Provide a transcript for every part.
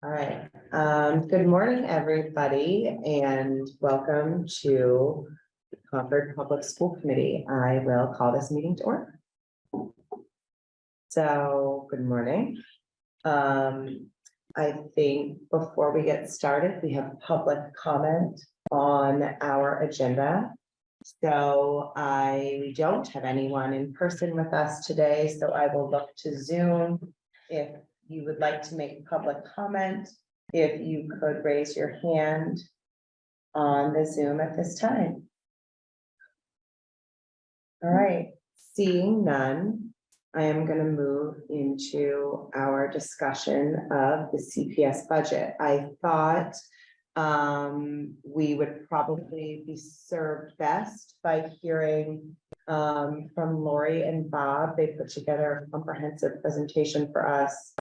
All right. Good morning, everybody, and welcome to the Concord Public School Committee. I will call this meeting to order. So, good morning. I think before we get started, we have public comment on our agenda. So we don't have anyone in person with us today, so I will look to Zoom. If you would like to make public comment, if you could raise your hand on the Zoom at this time. All right, seeing none, I am going to move into our discussion of the CPS budget. I thought we would probably be served best by hearing from Lori and Bob. They put together a comprehensive presentation for us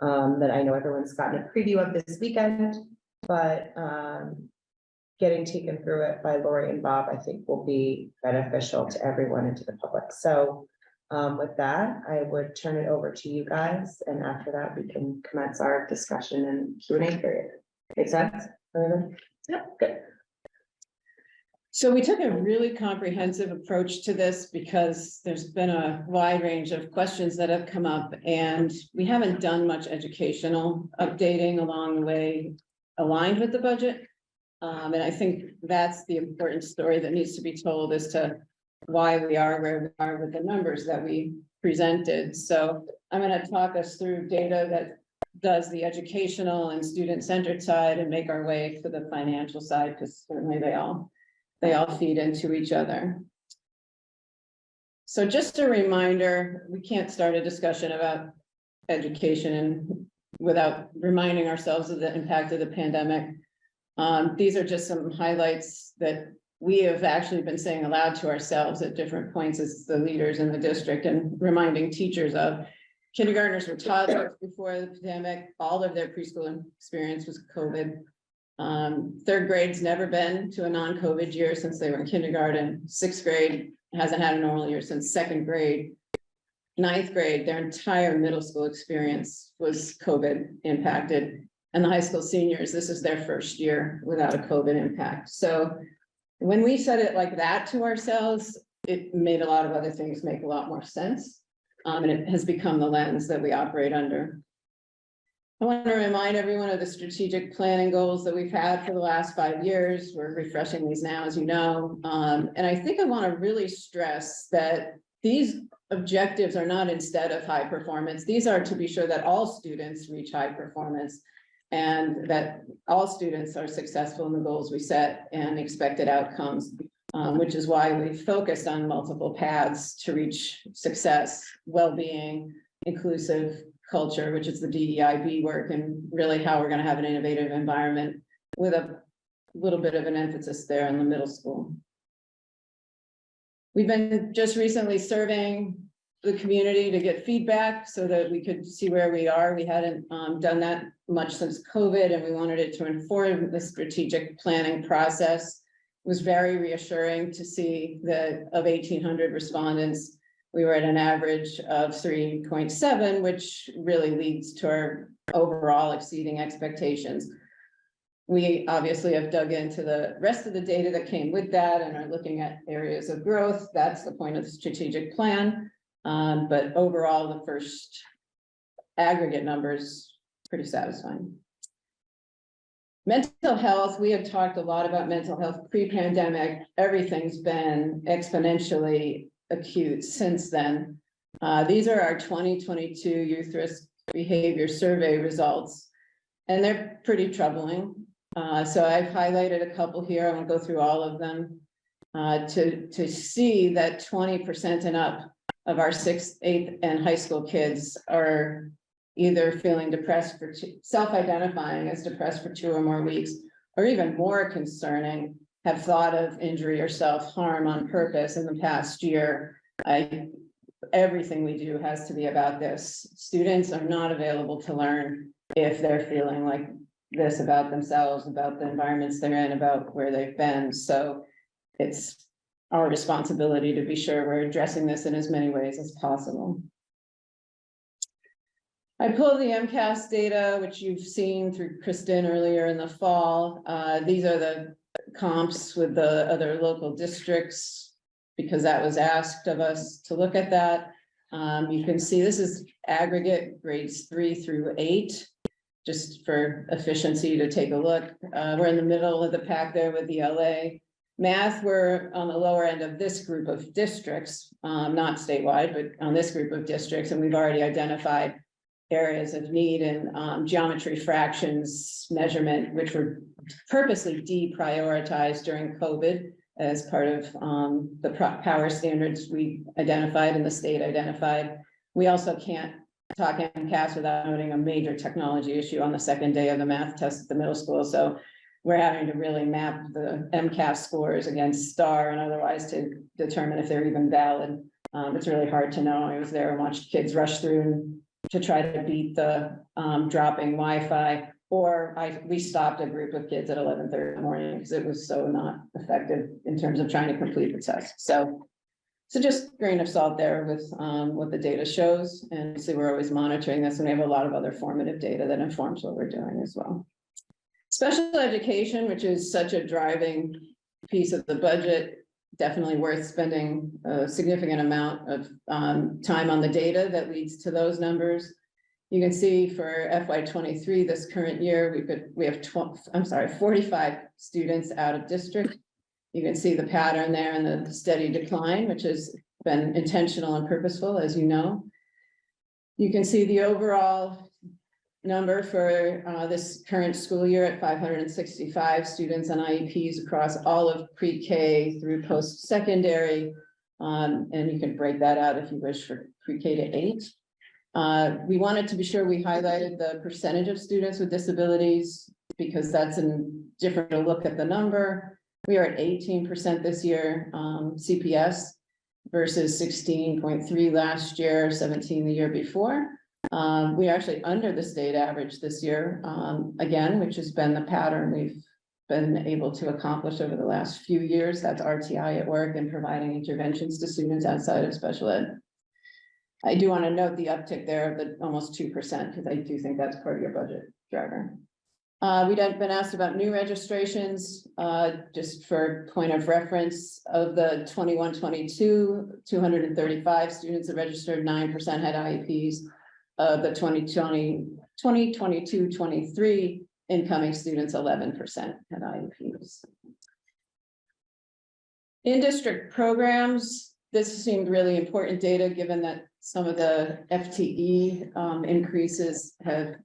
that I know everyone's gotten a preview of this weekend, but getting taken through it by Lori and Bob, I think will be beneficial to everyone and to the public. So with that, I would turn it over to you guys, and after that, we can commence our discussion and Q&A period. Make sense? Yeah, good. So we took a really comprehensive approach to this because there's been a wide range of questions that have come up, and we haven't done much educational updating along the way aligned with the budget. And I think that's the important story that needs to be told as to why we are where we are with the numbers that we presented. So I'm going to talk us through data that does the educational and student-centered side and make our way to the financial side, because certainly they all feed into each other. So just a reminder, we can't start a discussion about education without reminding ourselves of the impact of the pandemic. These are just some highlights that we have actually been saying aloud to ourselves at different points as the leaders in the district, and reminding teachers of. Kindergartners were toddlers before the pandemic. All of their preschool experience was COVID. Third grade's never been to a non-COVID year since they were in kindergarten. Sixth grade hasn't had a normal year since second grade. Ninth grade, their entire middle school experience was COVID impacted. And the high school seniors, this is their first year without a COVID impact. So when we said it like that to ourselves, it made a lot of other things make a lot more sense. And it has become the lens that we operate under. I want to remind everyone of the strategic planning goals that we've had for the last 5 years. We're refreshing these now, as you know. And I think I want to really stress that these objectives are not instead of high performance. These are to be sure that all students reach high performance and that all students are successful in the goals we set and expected outcomes. Which is why we focused on multiple paths to reach success, well-being, inclusive culture, which is the DEIB work, and really how we're going to have an innovative environment with a little bit of an emphasis there in the middle school. We've been just recently surveying the community to get feedback so that we could see where we are. We hadn't done that much since COVID, and we wanted it to inform the strategic planning process. Was very reassuring to see that of 1,800 respondents, we were at an average of 3.7, which really leads to our overall exceeding expectations. We obviously have dug into the rest of the data that came with that and are looking at areas of growth. That's the point of the strategic plan. But overall, the first aggregate numbers pretty satisfying. Mental health, we have talked a lot about mental health pre-pandemic. Everything's been exponentially acute since then. These are our 2022 Youth Risk Behavior Survey results, and they're pretty troubling. So I've highlighted a couple here. I won't go through all of them. To see that 20% and up of our 6th, 8th, and high school kids are either feeling depressed for self-identifying as depressed for 2 or more weeks, or even more concerning, have thought of injury or self-harm on purpose in the past year. Everything we do has to be about this. Students are not available to learn if they're feeling like this about themselves, about the environments they're in, about where they've been. So it's our responsibility to be sure we're addressing this in as many ways as possible. I pulled the MCAS data, which you've seen through Kristen earlier in the fall. These are the comps with the other local districts, because that was asked of us to look at that. You can see this is aggregate grades 3 through 8, just for efficiency to take a look. We're in the middle of the pack there with the LA. Math, we're on the lower end of this group of districts, not statewide, but on this group of districts, and we've already identified areas of need in geometry, fractions, measurement, which were purposely deprioritized during COVID as part of the power standards we identified and the state identified. We also can't talk MCAS without noting a major technology issue on the second day of the math test at the middle school. So we're having to really map the MCAS scores against STAR and otherwise to determine if they're even valid. It's really hard to know. I was there and watched kids rush through to try to beat the dropping Wi-Fi, or we stopped a group of kids at 11:30 in the morning because it was so not effective in terms of trying to complete the test. So just a grain of salt there with what the data shows, and so we're always monitoring this, and we have a lot of other formative data that informs what we're doing as well. Special education, which is such a driving piece of the budget, definitely worth spending a significant amount of time on the data that leads to those numbers. You can see for FY23, this current year, we have 45 students out of district. You can see the pattern there and the steady decline, which has been intentional and purposeful, as you know. You can see the overall number for this current school year at 565 students on IEPs across all of pre-K through post-secondary. And you can break that out if you wish for pre-K to 8. We wanted to be sure we highlighted the percentage of students with disabilities, because that's different to look at the number. We are at 18% this year, CPS, versus 16.3 last year, 17 the year before. We are actually under the state average this year, again, which has been the pattern we've been able to accomplish over the last few years. That's RTI at work and providing interventions to students outside of special ed. I do want to note the uptick there of the almost 2%, because I do think that's part of your budget driver. We've been asked about new registrations, just for point of reference. Of the 21-22, 235 students that registered, 9% had IEPs. Of the 2022-23 incoming students, 11% had IEPs. In district programs, this seemed really important data, given that some of the FTE increases have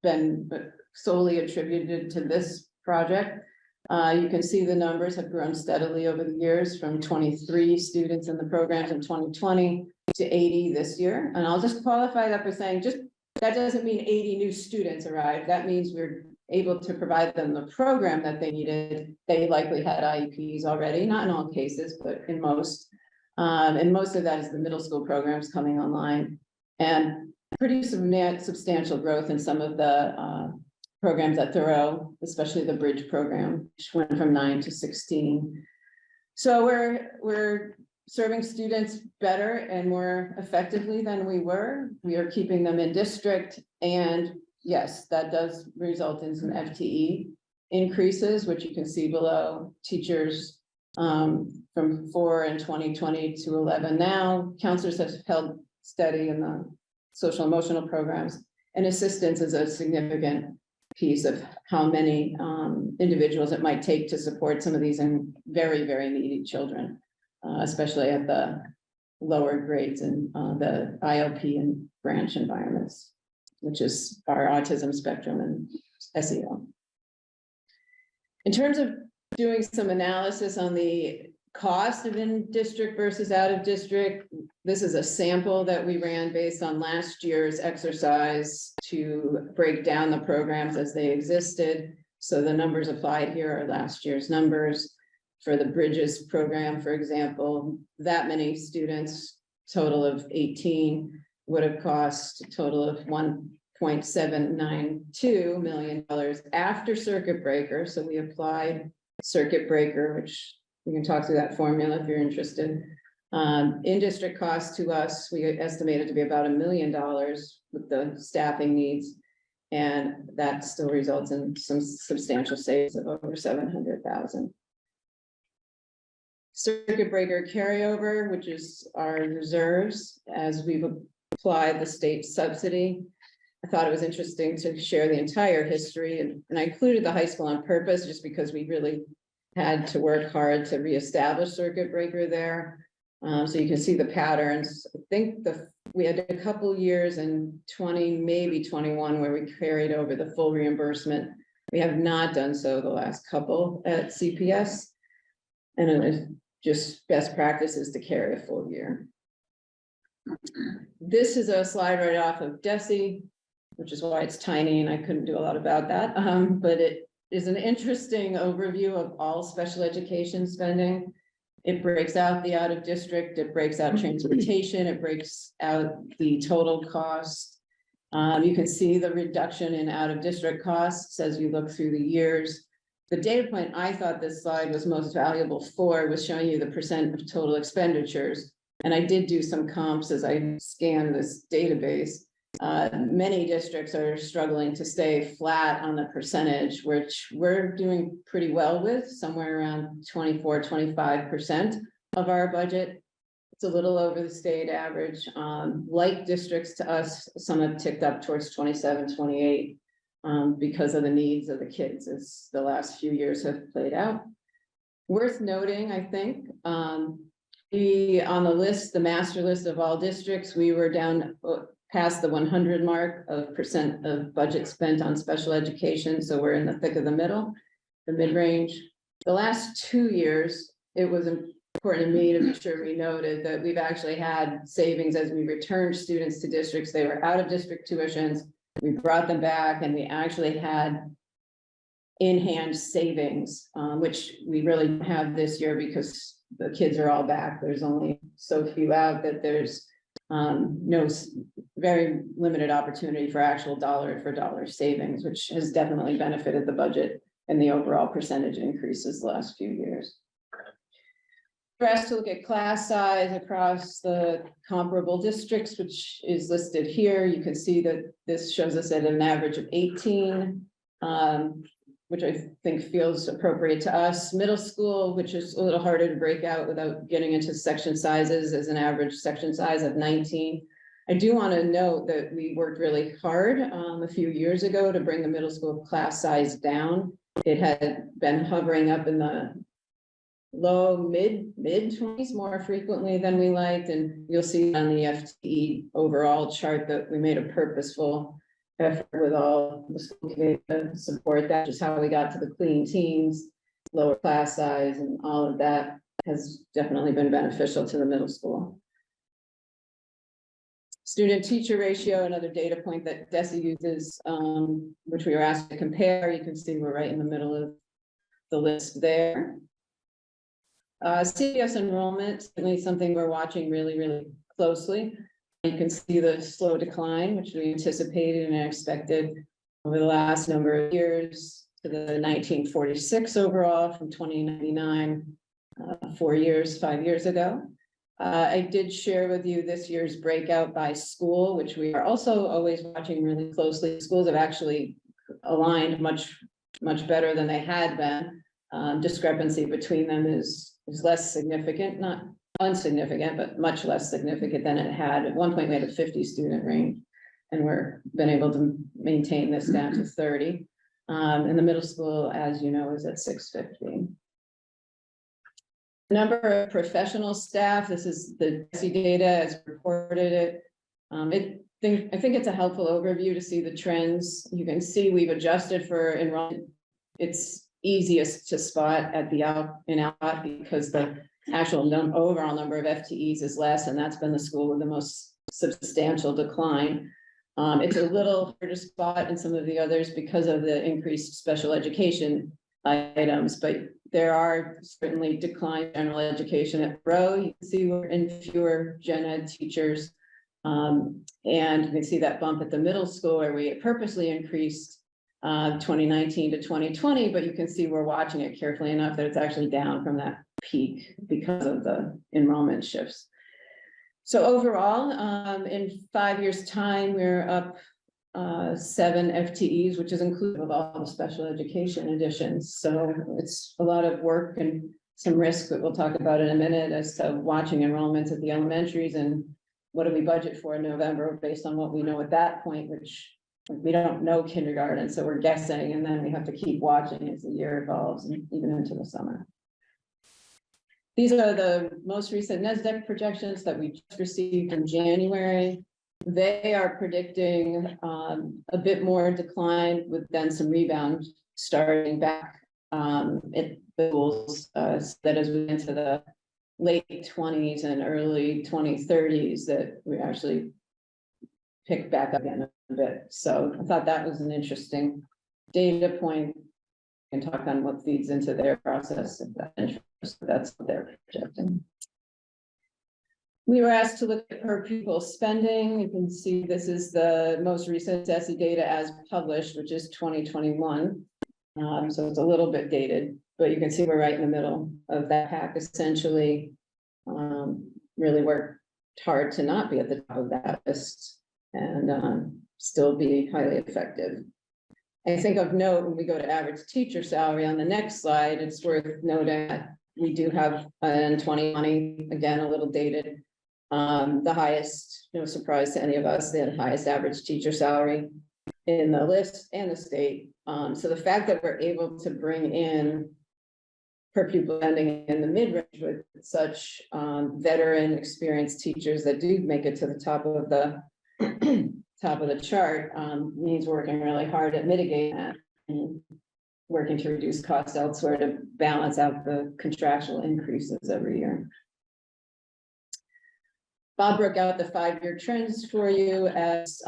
been solely attributed to this project. You can see the numbers have grown steadily over the years, from 23 students in the programs in 2020 to 80 this year. And I'll just qualify that by saying, that doesn't mean 80 new students arrived. That means we're able to provide them the program that they needed. They likely had IEPs already, not in all cases, but in most. And most of that is the middle school programs coming online, and pretty substantial growth in some of the programs at Thoreau, especially the bridge program, which went from 9 to 16. So we're serving students better and more effectively than we were. We are keeping them in district, and yes, that does result in some FTE increases, which you can see below. Teachers from 4 in 2020 to 11 now. Counselors have held steady in the social emotional programs, and assistance is a significant piece of how many individuals it might take to support some of these and very, very needy children, especially at the lower grades and the ILP and branch environments, which is our autism spectrum and SEL. In terms of doing some analysis on the cost of in-district versus out-of-district, this is a sample that we ran based on last year's exercise to break down the programs as they existed. So the numbers applied here are last year's numbers. For the Bridges program, for example, that many students, total of 18, would have cost a total of $1.792 million after circuit breaker. So we applied circuit breaker, which we can talk through that formula if you're interested. In-district costs to us, we estimated to be about $1 million with the staffing needs. And that still results in some substantial savings of over 700,000. Circuit breaker carryover, which is our reserves, as we've applied the state subsidy. I thought it was interesting to share the entire history, and I included the high school on purpose just because we really had to work hard to reestablish circuit breaker there. So you can see the patterns. I think we had a couple years in 20, maybe 21, where we carried over the full reimbursement. We have not done so the last couple at CPS. And it is just best practices to carry a full year. This is a slide right off of DESE, which is why it's tiny and I couldn't do a lot about that. But it is an interesting overview of all special education spending. It breaks out the out of district, it breaks out transportation, it breaks out the total cost. You can see the reduction in out of district costs as you look through the years. The data point I thought this slide was most valuable for was showing you the percent of total expenditures. And I did do some comps as I scanned this database. Many districts are struggling to stay flat on the percentage, which we're doing pretty well with, somewhere around 24–25% of our budget. It's a little over the state average. Like districts to us, some have ticked up towards 27–28 because of the needs of the kids as the last few years have played out. Worth noting, I think, on the list, the master list of all districts, we were down past the 100 mark of percent of budget spent on special education. So we're in the thick of the middle, the mid-range. The last 2 years, it was important to me to make sure we noted that we've actually had savings as we returned students to districts. They were out of district tuitions. We brought them back and we actually had in-hand savings, which we really don't have this year because the kids are all back. There's only so few out that there's no very limited opportunity for actual dollar for dollar savings, which has definitely benefited the budget and the overall percentage increases the last few years. For us to look at class size across the comparable districts, which is listed here, you can see that this shows us at an average of 18, which I think feels appropriate to us. Middle school, which is a little harder to break out without getting into section sizes, is an average section size of 19. I do want to note that we worked really hard a few years ago to bring the middle school class size down. It had been hovering up in the low mid 20s more frequently than we liked, and you'll see on the FTE overall chart that we made a purposeful effort with all the school committee to support that. Just how we got to the clean teams, lower class size, and all of that has definitely been beneficial to the middle school. Student teacher ratio, another data point that DESE uses, which we were asked to compare. You can see we're right in the middle of the list there. CPS enrollment, certainly something we're watching really closely. You can see the slow decline, which we anticipated and expected over the last number of years to the 1946 overall from 2099, 4 years, 5 years ago. I did share with you this year's breakout by school, which we are also always watching really closely. Schools have actually aligned much better than they had been. Discrepancy between them is less significant, not insignificant, but much less significant than it had. At one point, we had a 50 student range, and we're been able to maintain this down to 30. And the middle school, as you know, is at 650. Number of professional staff, this is the DESE data as reported it. I think it's a helpful overview to see the trends. You can see we've adjusted for enrollment. It's easiest to spot at the out because the actual overall number of FTEs is less, and that's been the school with the most substantial decline. It's a little harder to spot in some of the others because of the increased special education items, but there are certainly decline in general education at Row. You can see we're in fewer gen ed teachers, and you can see that bump at the middle school where we purposely increased 2019 to 2020, but you can see we're watching it carefully enough that it's actually down from that peak because of the enrollment shifts. So overall, in 5 years' time, we're up 7 FTEs, which is inclusive of all the special education additions. So it's a lot of work and some risk that we'll talk about in a minute as to watching enrollments at the elementaries and what do we budget for in November based on what we know at that point, which we don't know kindergarten, so we're guessing, and then we have to keep watching as the year evolves and even into the summer. These are the most recent NASDAQ projections that we just received in January. They are predicting a bit more decline with then some rebound starting back at the schools that as we get into the late 20s and early 2030s that we actually pick back up again a bit. So I thought that was an interesting data point and talk on what feeds into their process of that interest. That's what they're projecting. We were asked to look at per pupil spending. You can see this is the most recent DESI data as published, which is 2021. So it's a little bit dated, but you can see we're right in the middle of that pack essentially. Really worked hard to not be at the top of that list and still be highly effective. I think of note when we go to average teacher salary on the next slide, it's worth noting that we do have in 2020, again, a little dated, the highest, no surprise to any of us, the highest average teacher salary in the list and the state. So the fact that we're able to bring in per pupil spending in the mid-range with such veteran experienced teachers that do make it to the top of the top of the chart means working really hard at mitigating that and working to reduce costs elsewhere to balance out the contractual increases every year. Bob broke out the 5-year trends for you as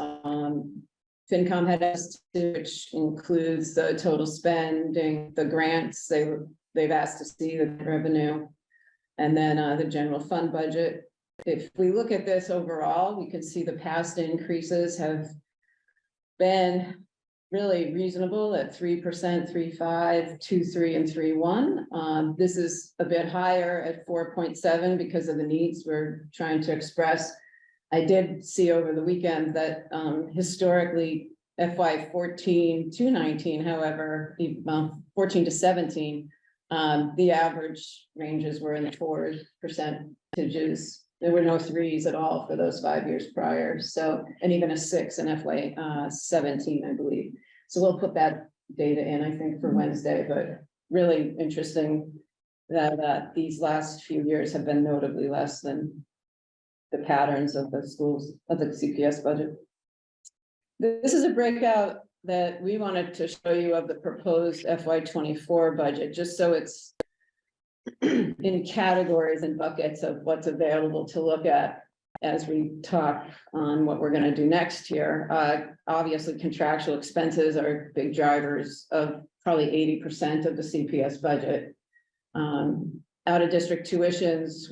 FinCom had asked, which includes the total spending, the grants they've asked to see, the revenue, and then the general fund budget. If we look at this overall, we can see the past increases have been really reasonable at 3%, 3.5%, 2.3%, and 3.1%. This is a bit higher at 4.7% because of the needs we're trying to express. I did see over the weekend that historically FY 14 to 19, however, 14 to 17, the average ranges were in the 4%. There were no 3s at all for those 5 years prior. So, and even a 6 in FY 17, I believe. So we'll put that data in, I think, for Wednesday, but really interesting that these last few years have been notably less than the patterns of the schools of the CPS budget. This is a breakout that we wanted to show you of the proposed FY 24 budget, just so it's in categories and buckets of what's available to look at as we talk on what we're going to do next year. Obviously, contractual expenses are big drivers of probably 80% of the CPS budget. Out of district tuitions,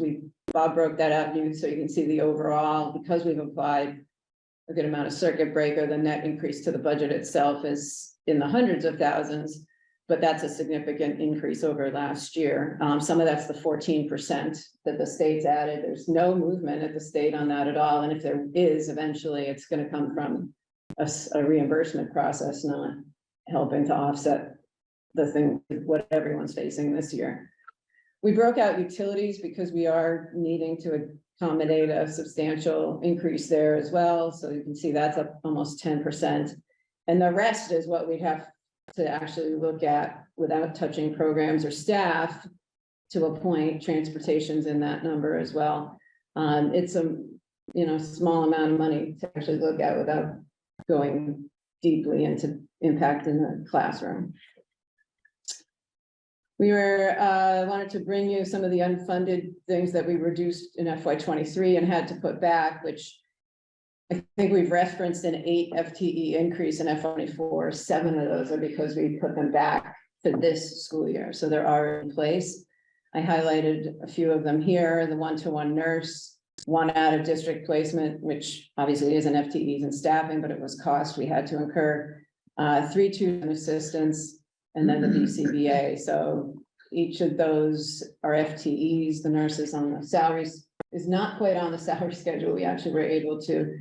Bob broke that out new so you can see the overall, because we've applied a good amount of circuit breaker, the net increase to the budget itself is in the hundreds of thousands. But that's a significant increase over last year. Some of that's the 14% that the state's added. There's no movement at the state on that at all. And if there is, eventually it's going to come from a reimbursement process, not helping to offset the thing, what everyone's facing this year. We broke out utilities because we are needing to accommodate a substantial increase there as well. So you can see that's up almost 10%. And the rest is what we have to actually look at without touching programs or staff to a point. Transportation's in that number as well. It's a small amount of money to actually look at without going deeply into impact in the classroom. We wanted to bring you some of the unfunded things that we reduced in FY 23 and had to put back, which I think we've referenced an 8 FTE increase in FY 24. 7 of those are because we put them back for this school year. So they're already in place. I highlighted a few of them here, the one-to-one nurse, 1 out of district placement, which obviously isn't FTEs and staffing, but it was cost we had to incur, 3 tuition assistants, and then the DCBA. So each of those are FTEs, the nurses on the salaries is not quite on the salary schedule. We actually were able to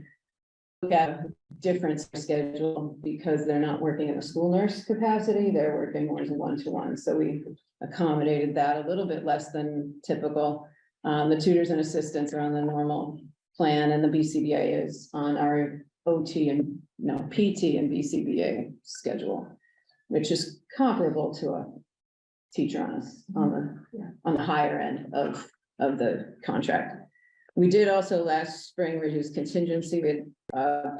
look at a different schedule because they're not working in the school nurse capacity. They're working more as a one-to-one. So we accommodated that a little bit less than typical. The tutors and assistants are on the normal plan, and the BCBA is on our PT and BCBA schedule, which is comparable to a teacher on the higher end of the contract. We did also last spring reduce contingency. We had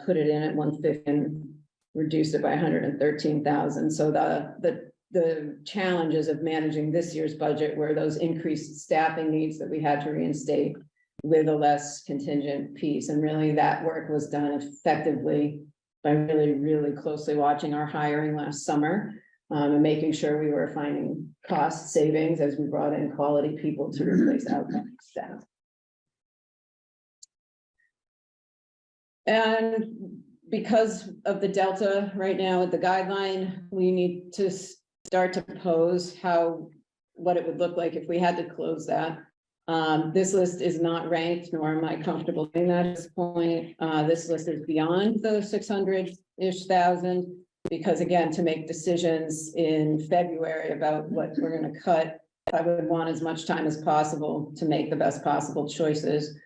put it in at 150 and reduced it by 113,000. So the challenges of managing this year's budget were those increased staffing needs that we had to reinstate with a less contingent piece. And really that work was done effectively by really closely watching our hiring last summer, and making sure we were finding cost savings as we brought in quality people to replace outgoing staff. And because of the Delta right now with the guideline, we need to start to propose what it would look like if we had to close that. This list is not ranked, nor am I comfortable doing that at this point. This list is beyond the 600-ish thousand, because again, to make decisions in February about what we're going to cut, I would want as much time as possible to make the best possible choices.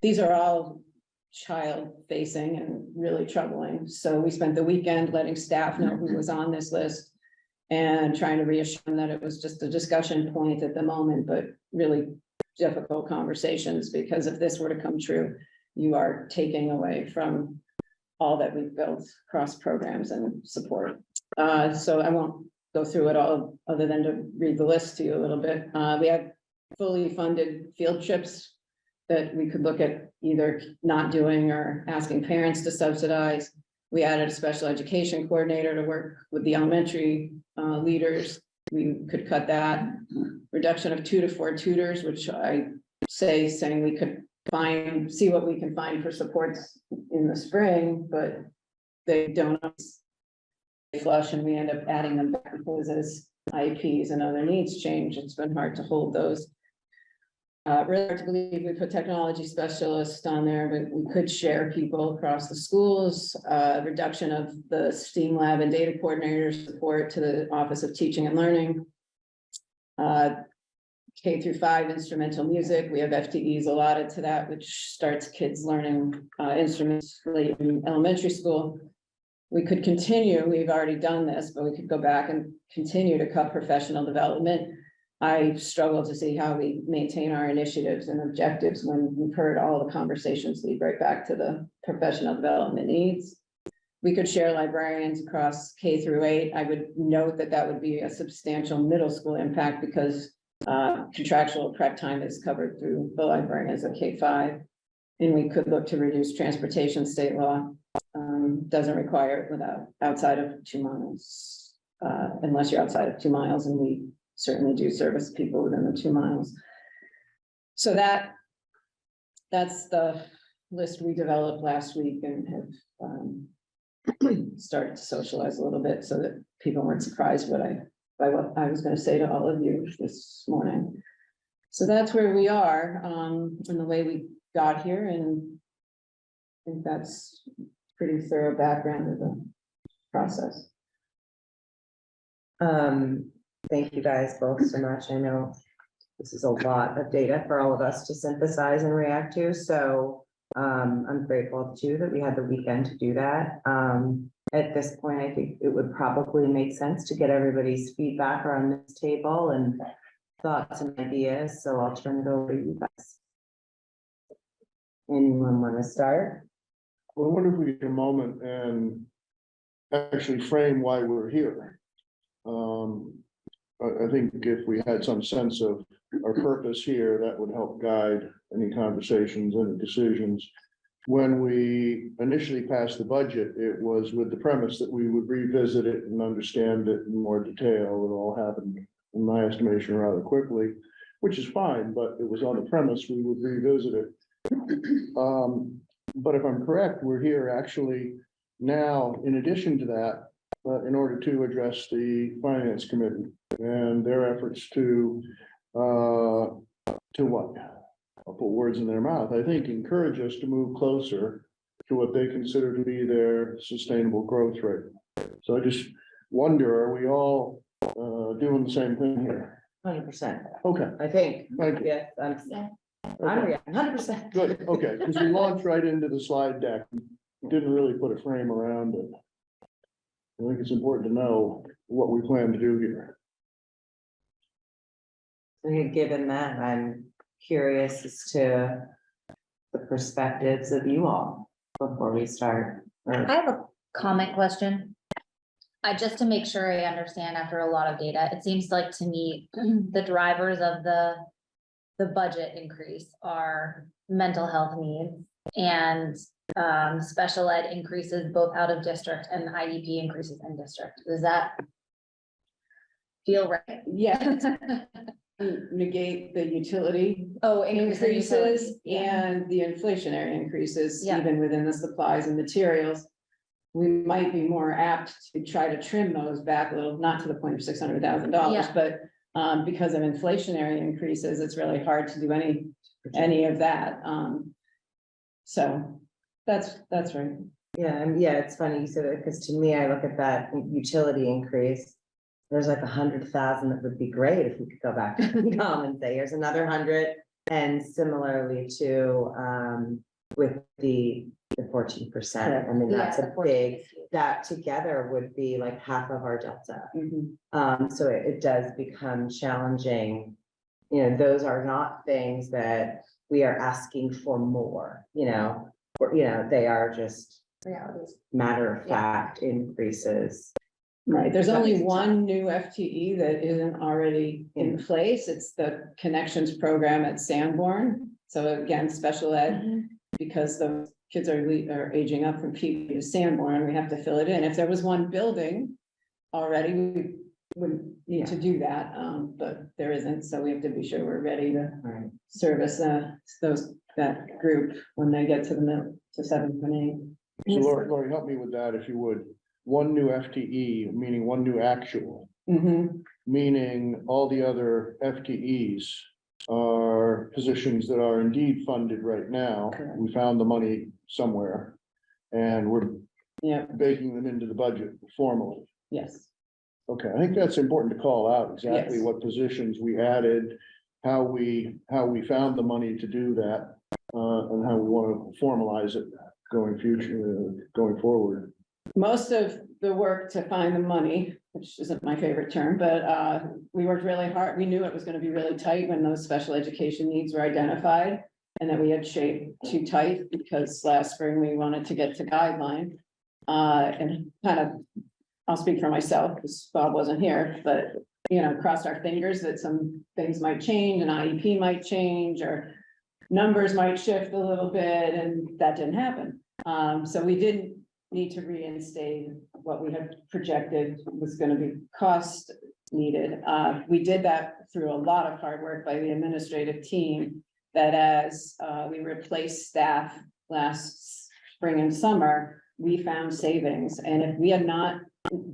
These are all child facing and really troubling. So we spent the weekend letting staff know who was on this list and trying to reassure them that it was just a discussion point at the moment, but really difficult conversations, because if this were to come true, you are taking away from all that we've built across programs and support. So I won't go through it all other than to read the list to you a little bit. We have fully funded field trips that we could look at either not doing or asking parents to subsidize. We added a special education coordinator to work with the elementary leaders. We could cut that. Reduction of 2 to 4 tutors, which I saying we could see what we can find for supports in the spring, but they don't flush and we end up adding them back because as IEPs and other needs change, it's been hard to hold those. Really hard to believe we put technology specialists on there, but we could share people across the schools. Reduction of the STEAM lab and data coordinator support to the Office of Teaching and Learning. K through 5 instrumental music. We have FTEs allotted to that, which starts kids learning instruments late in elementary school. We could continue, we've already done this, but we could go back and continue to cut professional development. I struggle to see how we maintain our initiatives and objectives when we've heard all the conversations lead right back to the professional development needs. We could share librarians across K through 8. I would note that that would be a substantial middle school impact because contractual prep time is covered through the librarians at K-5. And we could look to reduce transportation. State law doesn't require it outside of 2 miles, unless you're outside of 2 miles, and we certainly do service people within the 2 miles. So that's the list we developed last week and have started to socialize a little bit so that people weren't surprised by what I was going to say to all of you this morning. So that's where we are and the way we got here, and I think that's pretty thorough background of the process. Thank you guys both so much. I know this is a lot of data for all of us to synthesize and react to. So I'm grateful too that we had the weekend to do that. At this point, I think it would probably make sense to get everybody's feedback around this table and thoughts and ideas. So I'll turn it over to you guys. Anyone want to start? Well, I wonder if we get a moment and actually frame why we're here. I think if we had some sense of our purpose here, that would help guide any conversations and decisions. When we initially passed the budget, it was with the premise that we would revisit it and understand it in more detail. It all happened, in my estimation, rather quickly, which is fine, but it was on the premise we would revisit it. But if I'm correct, we're here actually now, in addition to that, in order to address the finance committee and their efforts to what? I'll put words in their mouth. I think encourage us to move closer to what they consider to be their sustainable growth rate. So I just wonder, are we all doing the same thing here? 100%, Okay, I think, thank you. yes, I'm Okay. 100%. Good, okay, because we launched right into the slide deck, didn't really put a frame around it. I think it's important to know what we plan to do here. Given that, I'm curious as to the perspectives of you all before we start. I have a comment question. Just to make sure I understand after a lot of data, it seems like to me, the drivers of the budget increase are mental health needs and special ed increases both out of district and IEP increases in district. Does that feel right? Yeah. Negate the utility Oh, increases Yeah. and the inflationary increases, Yeah. even within the supplies and materials. We might be more apt to try to trim those back a little, not to the point of $600,000, Yeah. but because of inflationary increases, it's really hard to do any of that. So that's right. Yeah, and yeah, it's funny you said it, because to me, I look at that utility increase. There's like 100,000 that would be great if we could go back and come and say, here's another 100. And similarly to with the 14%. I mean, that's a big, that together would be like half of our delta. So it does become challenging. You know, those are not things that we are asking for more, they are just Realities. matter of fact increases. Right, there's That only makes one new FTE that isn't already in place. It's the connections program at Sanborn. So again, special ed, because the kids are aging up from PB to Sanborn, we have to fill it in. If there was one building already, we would need to do that, but there isn't, so we have to be sure we're ready to Right. service that group when they get to the middle, to 7th and 8th. So Lori, help me with that if you would. One new FTE, meaning one new actual, meaning all the other FTEs are positions that are indeed funded right now. Correct. We found the money somewhere and we're Yeah, baking them into the budget formally. yes. Okay, I think that's important to call out exactly Yes. what positions we added, how we found the money to do that, and how we want to formalize it going forward. Most of the work to find the money, which isn't my favorite term, but we worked really hard. We knew it was going to be really tight when those special education needs were identified. And that we had shaped too tight because last spring we wanted to get to guideline. And kind of, I'll speak for myself because Bob wasn't here, but crossed our fingers that some things might change, an IEP might change, or numbers might shift a little bit, and that didn't happen. So we didn't need to reinstate what we had projected was going to be cost needed. We did that through a lot of hard work by the administrative team, that as we replaced staff last spring and summer, we found savings. And if we had not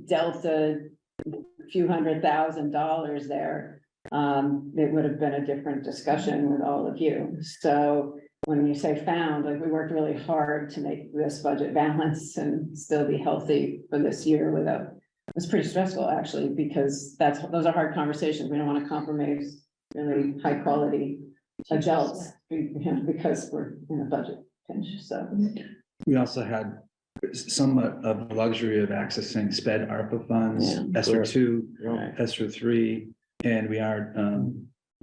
dealt a few $100,000 there, it would have been a different discussion with all of you. So when you say found, like, we worked really hard to make this budget balance and still be healthy for this year without, it was pretty stressful actually, because those are hard conversations. We don't want to compromise really high quality adults because we're in a budget pinch. So we also had somewhat of the luxury of accessing SPED ARPA funds, Yeah. ESSER 2, Yeah. ESSER 3, and we are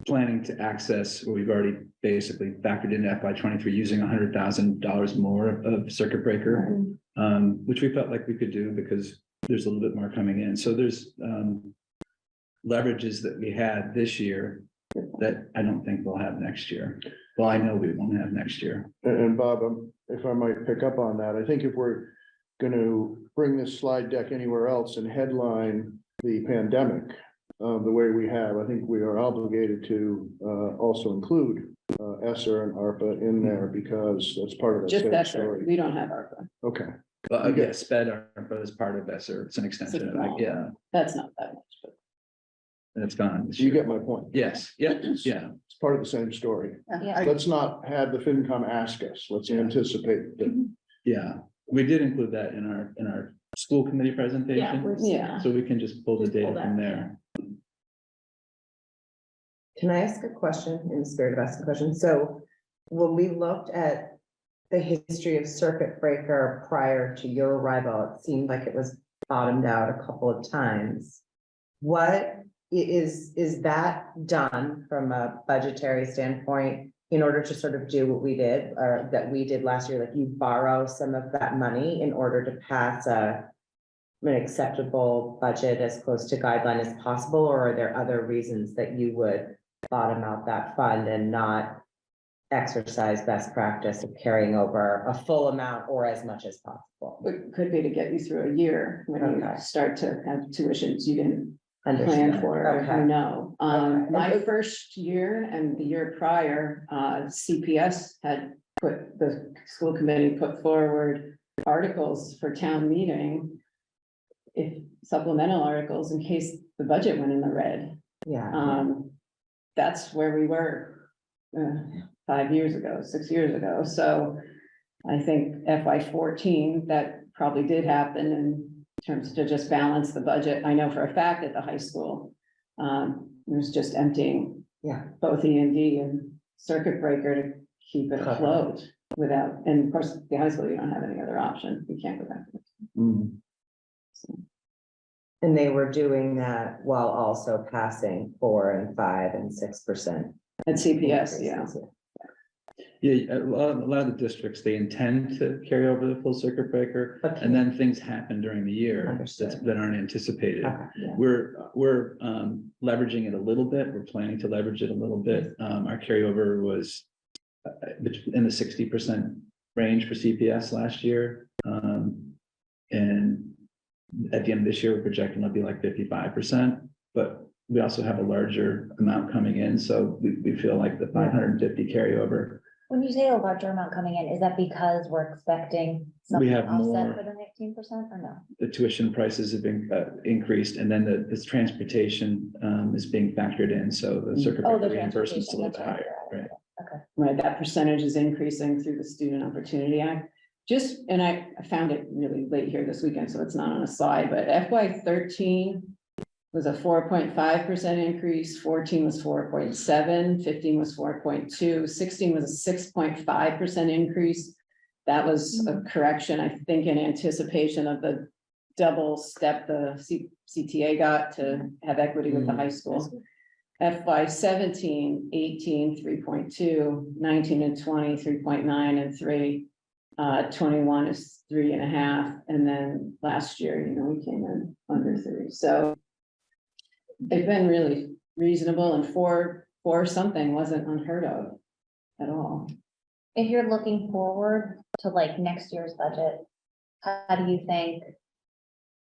planning to access, what we've already basically factored in FY23 using $100,000 more of circuit breaker, which we felt like we could do because there's a little bit more coming in. So there's leverages that we had this year that I don't think we'll have next year. Well, I know we won't have next year. And Bob, if I might pick up on that, I think if we're going to bring this slide deck anywhere else and headline the pandemic the way we have, I think we are obligated to also include ESSER and ARPA in there because that's part of the just same that's story. we don't have ARPA. Okay, Yeah, sped are, but as part of ESSER, it's an extension, small. yeah, That's not that much, but. and it's gone. this You year. get my point. Yes, yeah, yeah, It's part of the same story. Yeah. Let's not have the FinCom ask us. Let's anticipate that. yeah. We did include that in our school committee presentation. Yeah. So we can just pull the Just pull data that, from there. Can I ask a question in the spirit of asking a question? So when we looked at the history of circuit breaker prior to your arrival, it seemed like it was bottomed out a couple of times. What is that done from a budgetary standpoint in order to sort of do what we did or that we did last year? Like you borrow some of that money in order to pass an acceptable budget as close to guideline as possible, or are there other reasons that you would bottom out that fund and not exercise best practice of carrying over a full amount or as much as possible? It could be to get you through a year when you Okay. start to have tuitions you didn't plan Understand. for, or Okay. you know. Okay. My first year and the year prior, CPS had the school committee put forward articles for town meeting. If supplemental articles in case the budget went in the red. Yeah. That's where we were 5 years ago, 6 years ago. So I think FY14, that probably did happen in terms to just balance the budget. I know for a fact at the high school, it was just emptying Yeah. both E&D and circuit breaker to keep it afloat without, and of course, the high school, you don't have any other option. You can't go back. And they were doing that while also passing 4% and 5% and 6%. At CPS, yeah. increases. Yeah, a lot of the districts, they intend to carry over the full circuit breaker, Okay. and then things happen during the year Understood. that aren't anticipated. Okay. We're leveraging it a little bit. We're planning to leverage it a little bit. Our carryover was in the 60% range for CPS last year. And at the end of this year, we're projecting it'll be like 55%, but we also have a larger amount coming in. So we feel like the 550 carryover. When you say a larger amount coming in, is that because we're expecting We something have offset more- for the 19% or no? The tuition prices have been increased, and then this transportation is being factored in, so the circuit Oh, breaker the reimbursement's a little bit transportation, higher, that's right? Right, that percentage is increasing through the Student Opportunity Act. Just, and I found it really late here this weekend, so it's not on a slide, but FY13 was a 4.5% increase, 14 was 4.7, 15 was 4.2, 16 was a 6.5% increase. That was a correction, I think, in anticipation of the double step the CTA got to have equity with the high school. FY17, 18, 3.2, 19 and 20, 3.9 and 3. 21 is 3.5, and then last year, we came in under 3. So they've been really reasonable, and four something wasn't unheard of at all. If you're looking forward to like next year's budget, how do you think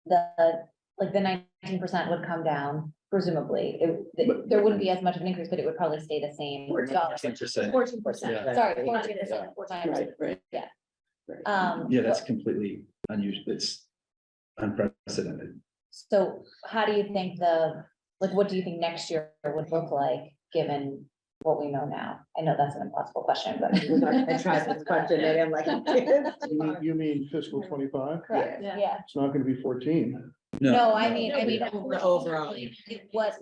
the 19% would come down? Presumably, there wouldn't be as much of an increase, but it would probably stay the same. 14%. 14%. Yeah. Sorry, 14%, 4 times. Right. Yeah, that's completely unusual. It's unprecedented. So how do you think what do you think next year would look like, given what we know now? I know that's an impossible question, but. I tried this question and I'm like. You mean fiscal 25? Correct, yeah. It's not gonna be 14. No, I mean, The overall.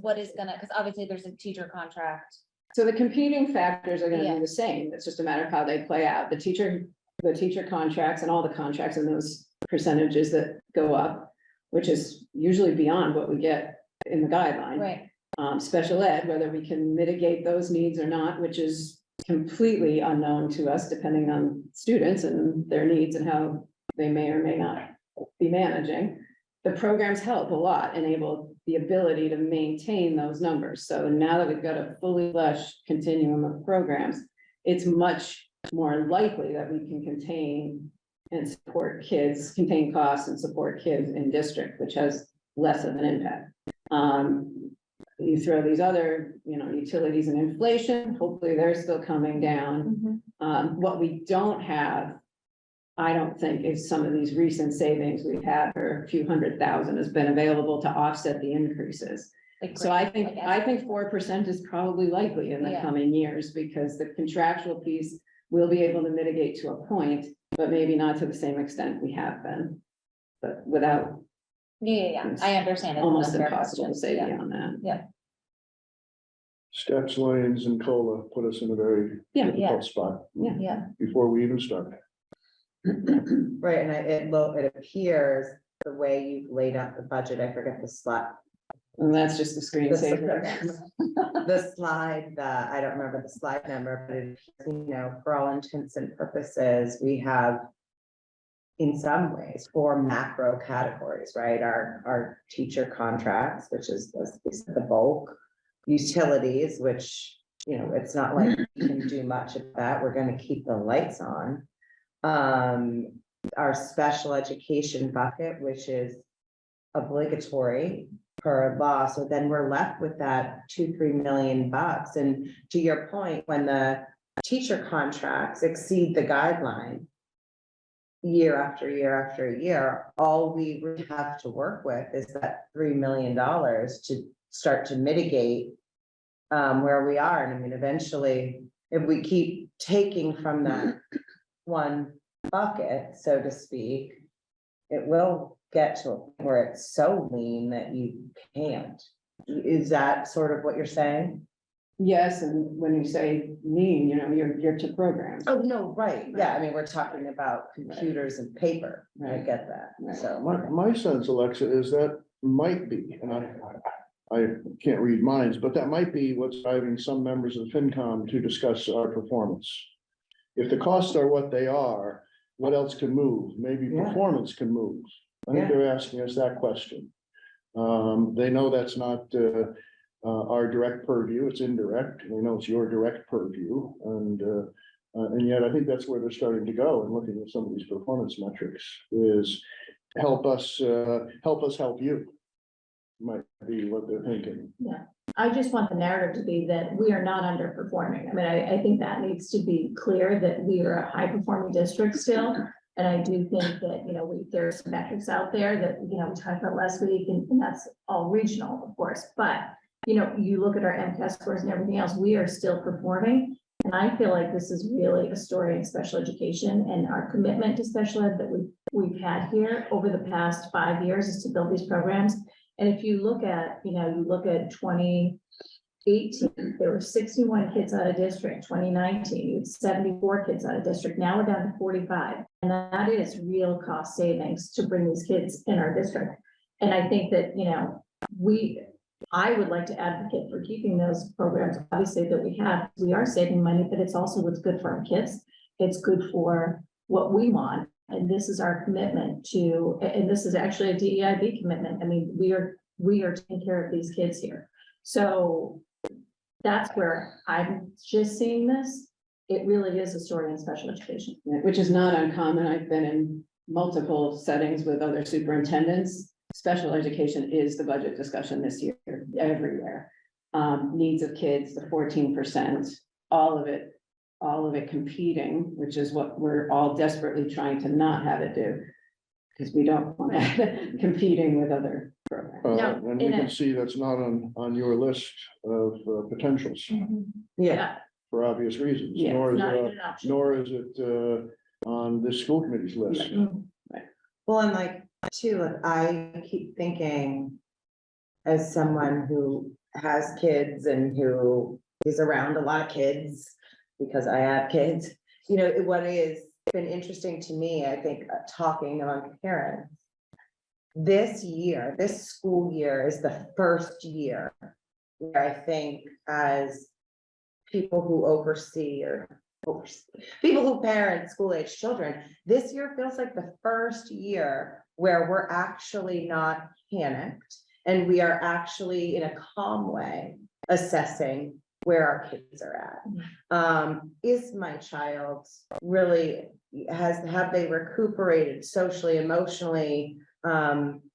what is gonna, because obviously there's a teacher contract. So the competing factors are gonna Yeah. be the same. It's just a matter of how they play out. The teacher contracts and all the contracts and those percentages that go up, which is usually beyond what we get in the guideline. Right. Special ed, whether we can mitigate those needs or not, which is completely unknown to us, depending on students and their needs and how they may or may not be managing. The programs help a lot, enable the ability to maintain those numbers. So now that we've got a fully fleshed continuum of programs, it's much more likely that we can contain and support kids, contain costs and support kids in district, which has less of an impact. You throw these other, utilities and inflation, hopefully they're still coming down. What we don't have I don't think if some of these recent savings we've had for a few $100,000 has been available to offset the increases. Like, So I think 4% is probably likely in the Yeah. coming years, because the contractual piece will be able to mitigate to a point, but maybe not to the same extent we have been. But without, Yeah, I understand. It's almost a fair impossible to question. say Yeah. beyond that. Steps, lanes and COLA put us in a very Yeah. difficult spot Yeah, before we even started. Right, and it appears the way you've laid out the budget, I forget the slide. And that's just the screensaver. The slide, I don't remember the slide number, but it, for all intents and purposes, we have in some ways, 4 macro categories, right? Our teacher contracts, which is the bulk, utilities, which, it's not like we can do much of that. We're gonna keep the lights on. Our special education bucket, which is obligatory per law. So then we're left with that $2-3 million. And to your point, when the teacher contracts exceed the guideline year after year after year, all we would have to work with is that $3 million to start to mitigate where we are. And I mean, eventually, if we keep taking from that one bucket, so to speak, it will get to a point where it's so lean that you can't. Is that sort of what you're saying? Yes, and when you say lean, you're to programs. Oh, no, right, yeah, I mean, we're talking about computers and paper, I Right. get that, Right. so. My sense, Alexa, is that might be, and I can't read minds, but that might be what's driving some members of FinCom to discuss our performance. If the costs are what they are, what else can move? Maybe Yeah. performance can move. I think Yeah. they're asking us that question. They know that's not our direct purview, it's indirect. They know it's your direct purview, and yet I think that's where they're starting to go and looking at some of these performance metrics is help us help you. Might be what they're thinking. I just want the narrative to be that we are not underperforming. I mean, I think that needs to be clear that we are a high performing district still. And I do think that, there are some metrics out there that, we talked about last week, and that's all regional, of course. But, you look at our MCAS scores and everything else, we are still performing. And I feel like this is really a story in special education, and our commitment to special ed that we've had here over the past 5 years is to build these programs. And if you look at, 2018, there were 61 kids out of district. 2019, you had 74 kids out of district. Now we're down to 45. And that is real cost savings to bring these kids in our district. And I think that, I would like to advocate for keeping those programs, obviously, that we have. We are saving money, but it's also what's good for our kids. It's good for what we want. And this is our commitment to, and this is actually a DEIB commitment. I mean, we are taking care of these kids here. So that's where I'm just seeing this. It really is a story in special education. Which is not uncommon. I've been in multiple settings with other superintendents. Special education is the budget discussion this year, everywhere. Needs of kids, the 14%, all of it competing, which is what we're all desperately trying to not have it do. Because we don't want it competing with other programs. No, And we can see that's not on your list of potentials Yeah, for obvious reasons, Yeah, nor is Not even it, an option. nor is it on this school committee's list. well, and I keep thinking, as someone who has kids and who is around a lot of kids, because I have kids, what has been interesting to me, I think, talking among parents, this school year is the first year where I think, as people who people who parent school age children, this year feels like the first year where we're actually not panicked, and we are actually in a calm way assessing where our kids are at. Is my child really, have they recuperated socially, emotionally,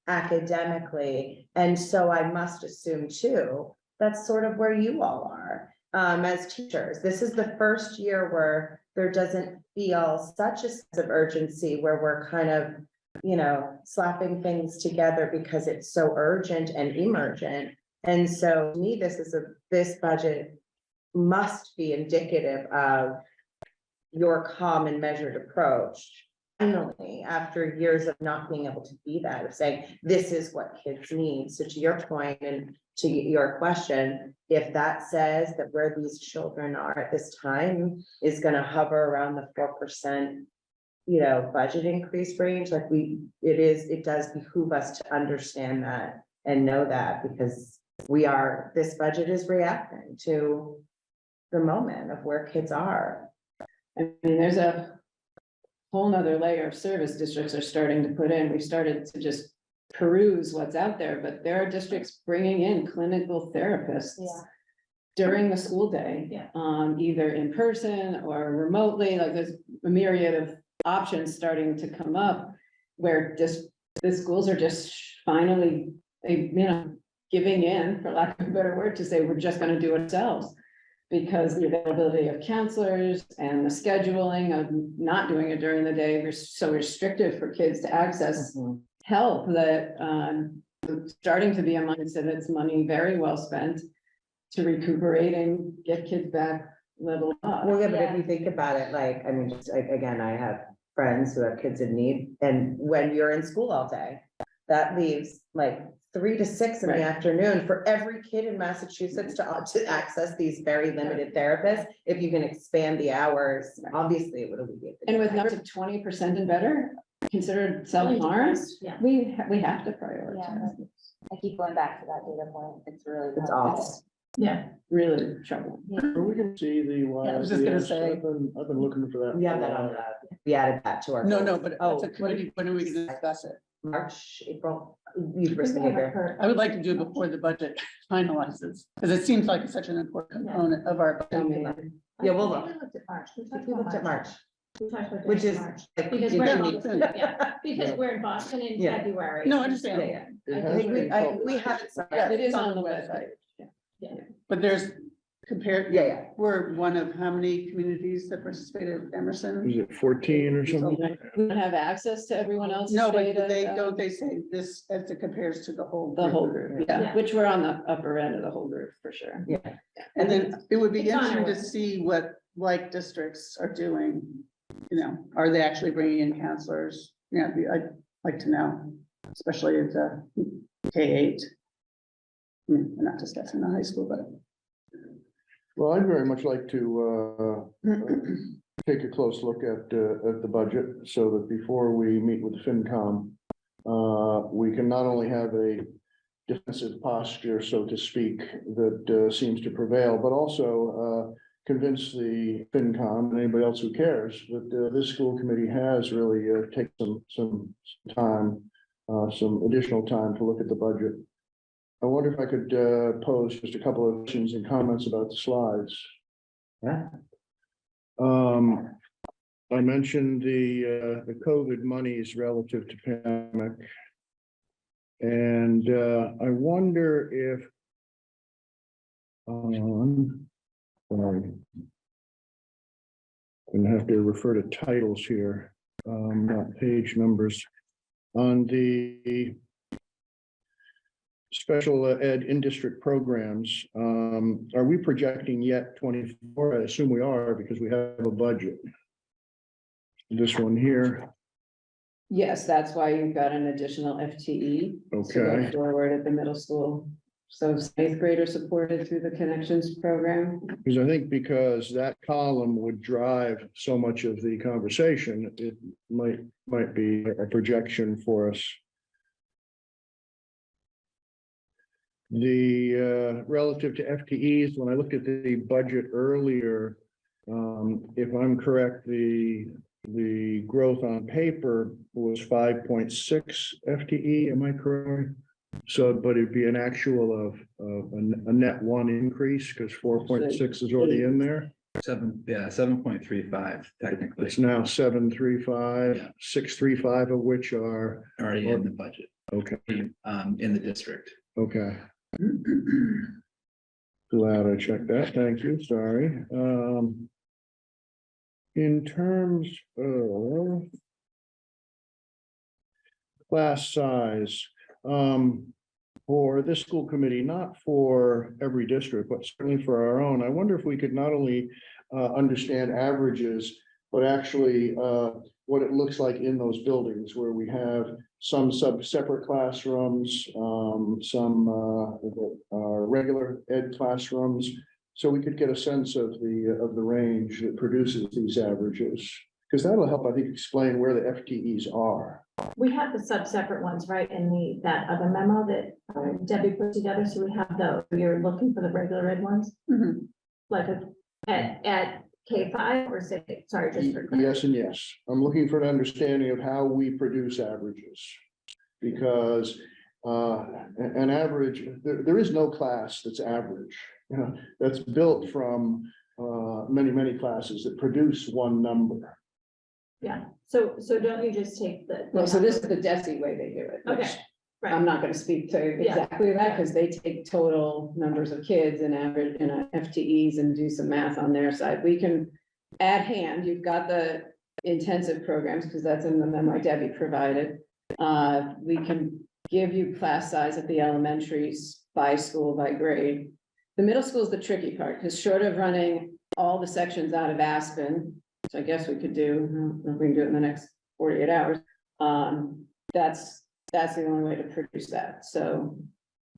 academically? And so I must assume too, that's sort of where you all are as teachers. This is the first year where there doesn't feel such a sense of urgency where we're kind of, slapping things together because it's so urgent and emergent. And so to me, this budget must be indicative of your calm and measured approach. Finally, after years of not being able to be that, of saying, this is what kids need. So to your point and to your question, if that says that where these children are at this time is gonna hover around the 4%, budget increase range, like it does behoove us to understand that and know that, because this budget is reacting to the moment of where kids are. I mean, there's a whole nother layer of service districts are starting to put in. We've started to just peruse what's out there, but there are districts bringing in clinical therapists Yeah. during the school day. Yeah. Either in person or remotely, like there's a myriad of options starting to come up where the schools are just finally, giving in, for lack of a better word, to say, we're just gonna do it ourselves. Because the availability of counselors and the scheduling of not doing it during the day, we're so restrictive for kids to access help that starting to be a mindset that's money very well spent to recuperate and get kids back leveled up. Well, yeah, but if you think about it, again, I have friends who have kids in need, and when you're in school all day, that leaves like 3 to 6 in the Right. afternoon for every kid in Massachusetts to access these very limited therapists. If you can expand the hours, obviously it would alleviate. And with up to 20% and better considered self-harm, Yeah. we have to prioritize. I keep going back to that data point. It's really. It's awful. Yeah. Really troubling. Are we gonna see the? I was just gonna say- I've been looking for that. We have that on we added that to our. No, goals. but Oh, that's a committee, when are we gonna discuss it? March, April, youth risk behavior. I would like to do it before the budget finalizes, because it seems like it's such an important component of our. budget. Yeah, we'll look. We looked at March. We We talked looked at about March, We talked about which this in is. March. like, Because you we're in need- Boston, yeah, because we're in Boston in Yeah. February. No, I understand. Yeah, yeah. It I has think been published. we have it. Yeah, It is it's on the website. But there's compared, Yeah. we're one of how many communities that participated at Emerson? Is it 14 or something? We don't have access to everyone else's No, but data. they, don't they say this as it compares to the whole? The whole group, yeah, Yeah. which we're on the upper end of the whole group for sure. Yeah. And then it would be It's on our interesting to website. see what like districts are doing. Are they actually bringing in counselors? Yeah, I'd like to know, especially at K-8. We're not discussing the high school, but. Well, I'd very much like to take a close look at the budget so that before we meet with the FinCom, we can not only have a defensive posture, so to speak, that seems to prevail, but also convince the FinCom and anybody else who cares that this school committee has really taken some time, some additional time to look at the budget. I wonder if I could pose just a couple of questions and comments about the slides. Yeah. I mentioned the COVID monies relative to pandemic. And I wonder if sorry. Gonna have to refer to titles here, not page numbers. On the special ed in-district programs, are we projecting yet 24? I assume we are because we have a budget. This one here, Yes, that's why you've got an additional FTE. to go okay, Forward at the middle school. So 8th graders supported through the connections program. because I think because that column would drive so much of the conversation, it might be a projection for us. The relative to FTEs, when I looked at the budget earlier, if I'm correct, the growth on paper was 5.6 FTE, am I correct? So, but it'd be an actual of a net 1 increase because 4.6 is already in there. 7.35 technically, It's now 735, Yeah. 635 of which are, already in the budget, okay, in the district. okay. Glad I checked that. Thank you. Sorry. In terms of class size, for this school committee, not for every district, but certainly for our own, I wonder if we could not only understand averages, but actually what it looks like in those buildings where we have some separate classrooms, some regular ed classrooms. So we could get a sense of the range that produces these averages, because that'll help, I think, explain where the FTEs are. We have the sub-separate ones, right, in that other memo that Debbie put together, so we have those. You're looking for the regular ed ones, Mhm. like at K5 or say, sorry, just for. Yes and yes. I'm looking for an understanding of how we produce averages. Because an average, there is no class that's average, you know, that's built from many classes that produce one number. Yeah, so don't you just take the. Well, so this is the DESI way they do it. which Okay, right. I'm not gonna speak to exactly that, because they take total numbers of kids and average and FTEs and do some math on their side. We can add hand, you've got the intensive programs, because that's in the memo Debbie provided. We can give you class size at the elementaries by school, by grade. The middle school is the tricky part, because short of running all the sections out of Aspen, which I guess we could do, we can do it in the next 48 hours. That's the only way to produce that. So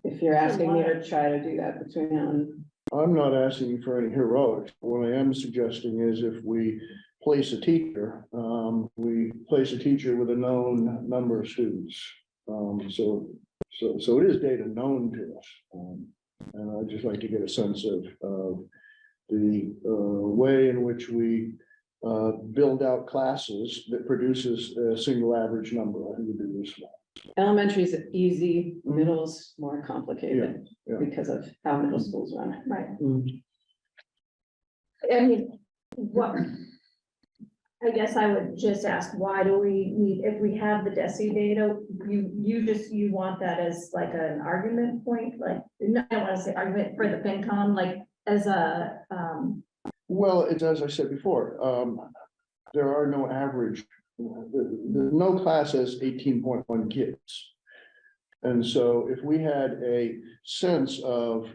if you're asking me to try to do that between now and. I'm not asking for any heroics. What I am suggesting is if we place a teacher, we place a teacher with a known number of students. So it is data known to us. And I'd just like to get a sense of the way in which we build out classes that produces a single average number. I think would be useful. Elementary is easy, middle's more complicated Yeah. because of how middle schools run. Right. I mean, what? I guess I would just ask, why do we need, if we have the DESI data, you want that as like an argument point, like, no, I don't want to say argument for the FinCom, like as a, Well, it's as I said before, there are no average, no class has 18.1 kids. And so if we had a sense of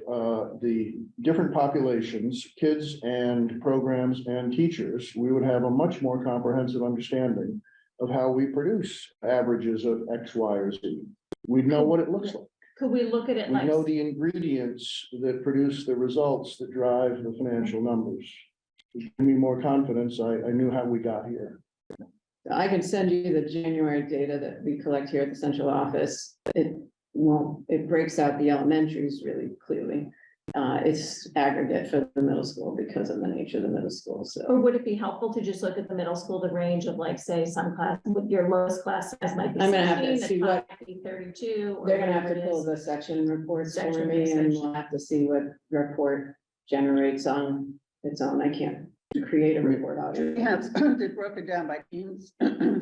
the different populations, kids and programs and teachers, we would have a much more comprehensive understanding of how we produce averages of X, Y, or Z. We'd know what it looks like. could we look at it We like? know the ingredients that produce the results that drive the financial numbers. Give me more confidence. I knew how we got here. I can send you the January data that we collect here at the central office. It breaks out the elementaries really clearly. It's aggregate for the middle school because of the nature of the middle school, so. Or would it be helpful to just look at the middle school, the range of like, say, some class, with your lowest class size might be I'm gonna have to 16, see the what- top might be 32. or They're gonna have whatever to it pull is. the section reports for Section me, and research. we'll have to see what report generates on its own. I can't create a report out of We it. have, they broke it down by teams,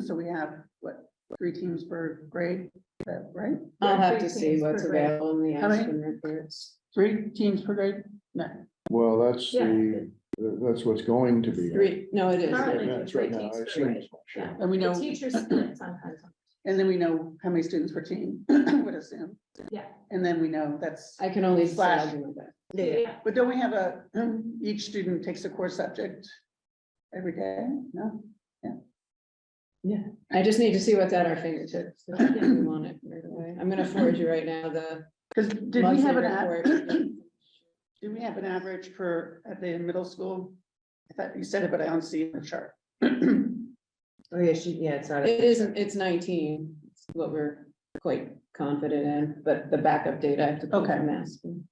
so we have, what, 3 teams per grade, is that right? I'll have Three to see teams what's per grade. available in the How many? Aspen reports. 3 teams per grade? No. Well, that's Yeah. that's what's going to be. Three, no, it is. Currently, Yeah, it's three right now. teams I per assume grade. it's much, Yeah. And we The know, teachers split sometimes, and then we know how many students per team, I would assume. yeah. And then we know that's, I can only Slash. say that. Yeah. but don't we have each student takes a core subject every day? No? Yeah, I just need to see what's at our fingertips. if we want it right away. I'm gonna forward you right now the Because did we monthly have an report. did we have an average for at the middle school? I thought you said it, but I don't see it in the chart. Oh, yeah, it's not. It isn't, it's 19, it's what we're quite confident in, but the backup data I have to pull Okay. from Aspen.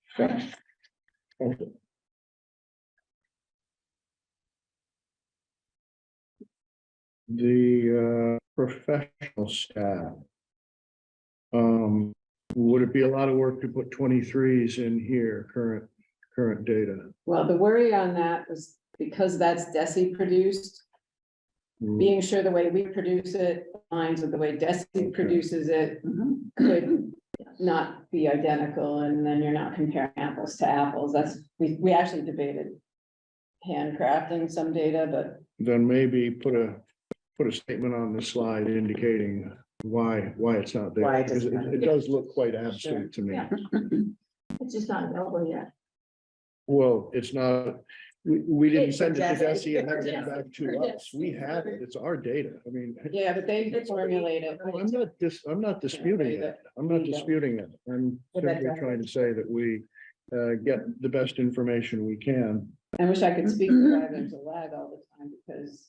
The professional staff. Would it be a lot of work to put 23s in here, current data? Well, the worry on that was because that's DESI produced, being sure the way we produce it aligns with the way DESI produces it could not be identical, and then you're not comparing apples to apples. That's, we actually debated handcrafting some data, but then maybe put a statement on the slide indicating why it's not there. Why it Because doesn't it does look quite abstract to me. Yeah. It's just not available yet. Well, it's not, we didn't It's send it to Jesse. Jesse and have it Yes. back to us. We have it. It's our data. I mean. Yeah, but they It's- formulate it. I'm not disputing it. I'm not disputing it. I'm But that simply trying to say that we get the best information we can. I wish I could speak to them to lag all the time because.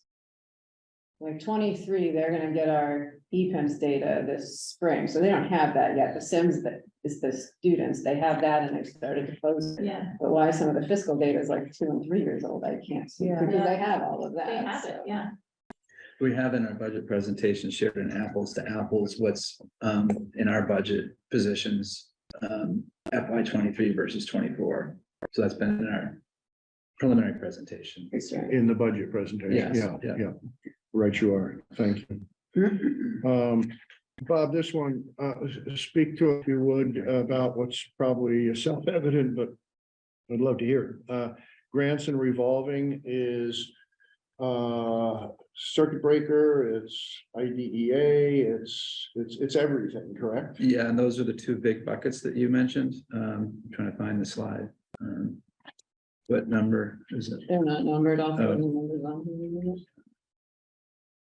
Like 23, they're gonna get our EPIMS data this spring, so they don't have that yet. The Sims that is the students, they have that and they've started to post it. Yeah, But why some of the fiscal data is like 2 and 3 years old, I can't see, Yeah. because they have all of that. they have it, so. yeah. We have in our budget presentation shared in apples to apples, what's in our budget positions. FY 23 versus 24. So that's been in our preliminary presentation. It's right. In the budget presentation. Yes, Yeah, yeah. yeah. Right, you are. Thank you. Bob, this one, speak to, if you would, about what's probably self-evident, but I'd love to hear it. Grants and revolving is circuit breaker, it's IDEA, it's everything, correct? Yeah, and those are the two big buckets that you mentioned. I'm trying to find the slide. What number is it? They're not numbered off. Oh. the numbers on here.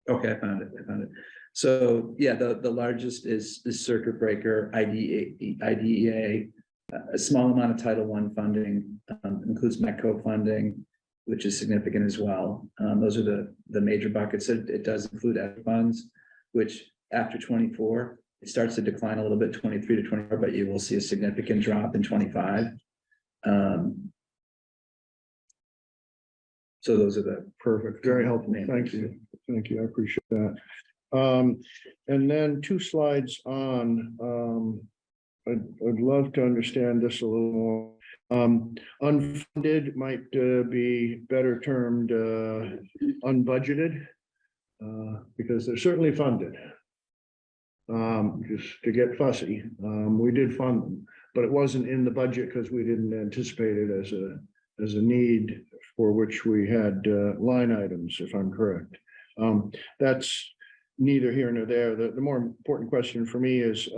Okay, I found it. So, yeah, the largest is circuit breaker, IDEA. A small amount of Title I funding, includes METCO funding, which is significant as well. Those are the major buckets. It does include ed funds, which after 24, it starts to decline a little bit, 23 to 24, but you will see a significant drop in 25. So those are the Perfect, very helpful. Thank you. Thank you. I appreciate that. And then 2 slides on, I'd love to understand this a little more. Unfunded might be better termed unbudgeted, because they're certainly funded. Just to get fussy, we did fund them, but it wasn't in the budget because we didn't anticipate it as a need for which we had line items, if I'm correct. That's neither here nor there. The more important question for me is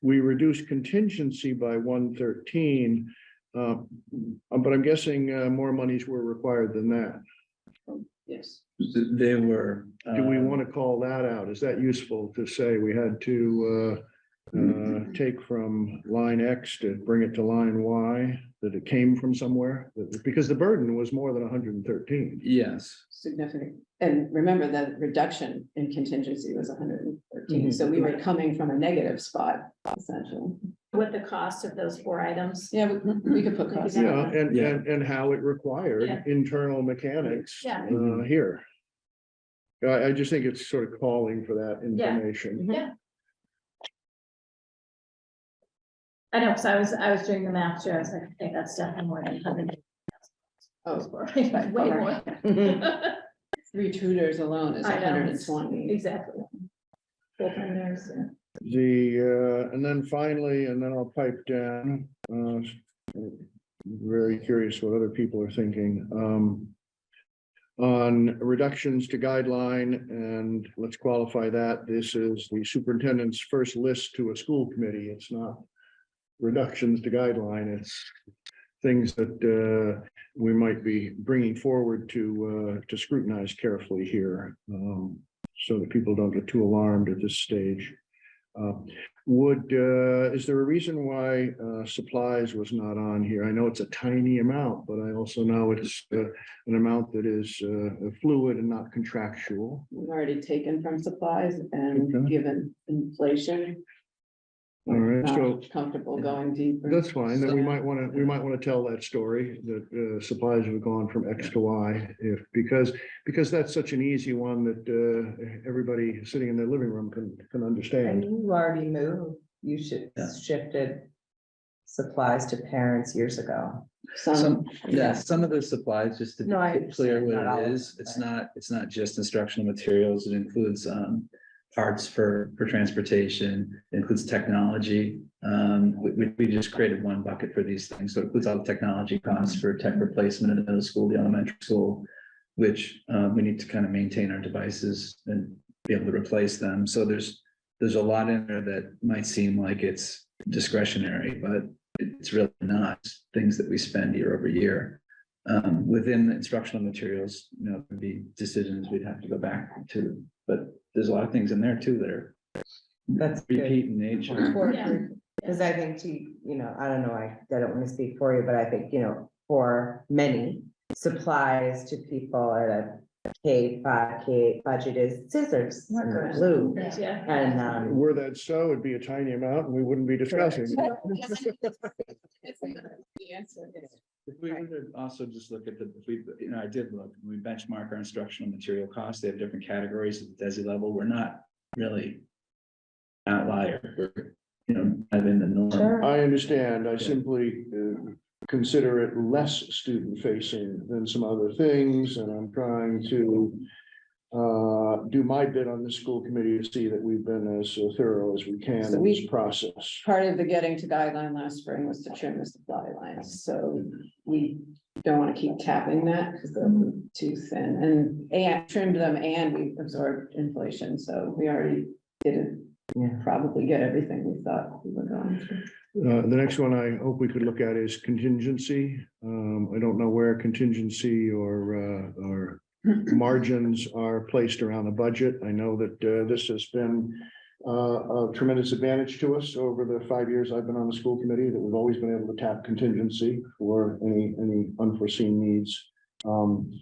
we reduced contingency by 113, but I'm guessing more monies were required than that. Yes. they were. Do we want to call that out? Is that useful to say we had to take from line X to bring it to line Y, that it came from somewhere? Because the burden was more than 113. Yes, Significant. And remember that reduction in contingency was 113, so we were coming from a negative spot essentially. What the cost of those 4 items? Yeah, we could put costs. Yeah, Yeah. and how it required Yeah. internal mechanics Yeah. here. I just think it's sort of calling for that information. Yeah. I know, because I was doing the math too. I was like, I think that's definitely more than 100. Oh, Way more. 3 tutors alone is I know. 120. Exactly. Full-time nurse, yeah. And then finally, and then I'll pipe down, very curious what other people are thinking, on reductions to guideline, and let's qualify that. This is the superintendent's first list to a school committee. It's not reductions to guideline. It's things that we might be bringing forward to scrutinize carefully here, so that people don't get too alarmed at this stage. Is there a reason why supplies was not on here? I know it's a tiny amount, but I also know it's an amount that is fluid and not contractual. We've already taken from supplies and Okay. given inflation. All right, Not so comfortable going deeper. that's fine. Then we So- might want to tell that story that supplies have gone from X to Y, because that's such an easy one that everybody sitting in their living room can And understand. you already moved, you should Yeah. shifted supplies to parents years ago. some, yeah. yeah, some of the supplies, just to No, I be clear understand, not all what of it them, is, it's but- not just instructional materials, it includes parts for transportation, it includes technology. We just created one bucket for these things, so it includes all the technology costs for tech replacement in the middle school, the elementary school. which we need to kind of maintain our devices and be able to replace them. So there's a lot in there that might seem like it's discretionary, but it's really not. It's things that we spend year over year. Within the instructional materials, there'd be decisions we'd have to go back to, but there's a lot of things in there too that are That's good. repeat in nature. Yeah. Because I think I don't know, I don't want to speak for you, but I think, for many supplies to people at a K-5, K-8 budget is scissors, Markers. glue. Yeah. And, Were that so, it'd be a tiny amount and we wouldn't be discussing. It's the answer. If we were to also just look at I did look, we benchmark our instructional material costs. They have different categories at the DESI level. We're not really outlier. We're, kind of in the norm. Sure. I understand. I simply consider it less student facing than some other things, and I'm trying to do my bit on the school committee to see that we've been as thorough as we can So in this process. Part of the getting to guideline last spring was to trim the supply lines, so we don't want to keep tapping that because they're too thin, and trimmed them and we absorbed inflation, so we already didn't probably get everything we thought we were going to. The next one I hope we could look at is contingency. I don't know where contingency or margins are placed around the budget. I know that this has been a tremendous advantage to us over the 5 years I've been on the school committee, that we've always been able to tap contingency for any unforeseen needs. And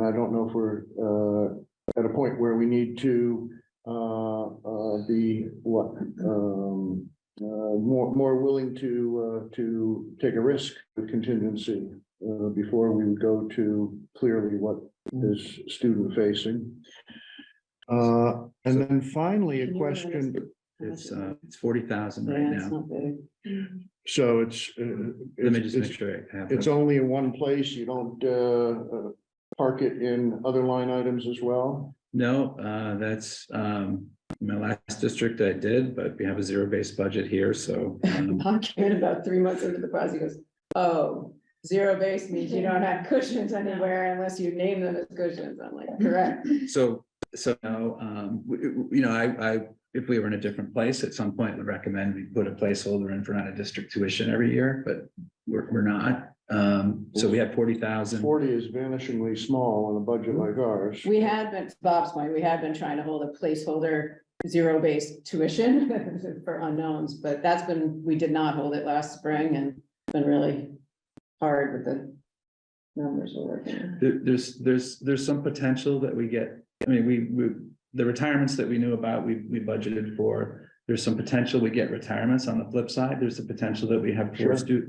I don't know if we're at a point where we need to be more willing to take a risk with contingency before we would go to clearly what is student facing. And then finally, a question. It's 40,000 right Yeah, it's now. not big. So it's Let me just make sure I have. it's only in one place. You don't park it in other line items as well. No, that's my last district I did, but we have a zero-based budget here, so. Bob came in about 3 months into the process, he goes, oh, zero base means you don't have cushions anywhere unless you name them as cushions. I'm like, correct. So no, if we were in a different place, at some point would recommend we put a placeholder in for out of district tuition every year, but we're not. So we had 40,000. 40 is vanishingly small on a budget like ours. We had been, to Bob's point, we had been trying to hold a placeholder zero-based tuition for unknowns, but we did not hold it last spring, and it's been really hard with the numbers we're working on. There's some potential that we get. I mean, we the retirements that we knew about, we budgeted for. There's some potential we get retirements. On the flip side, there's the potential that we have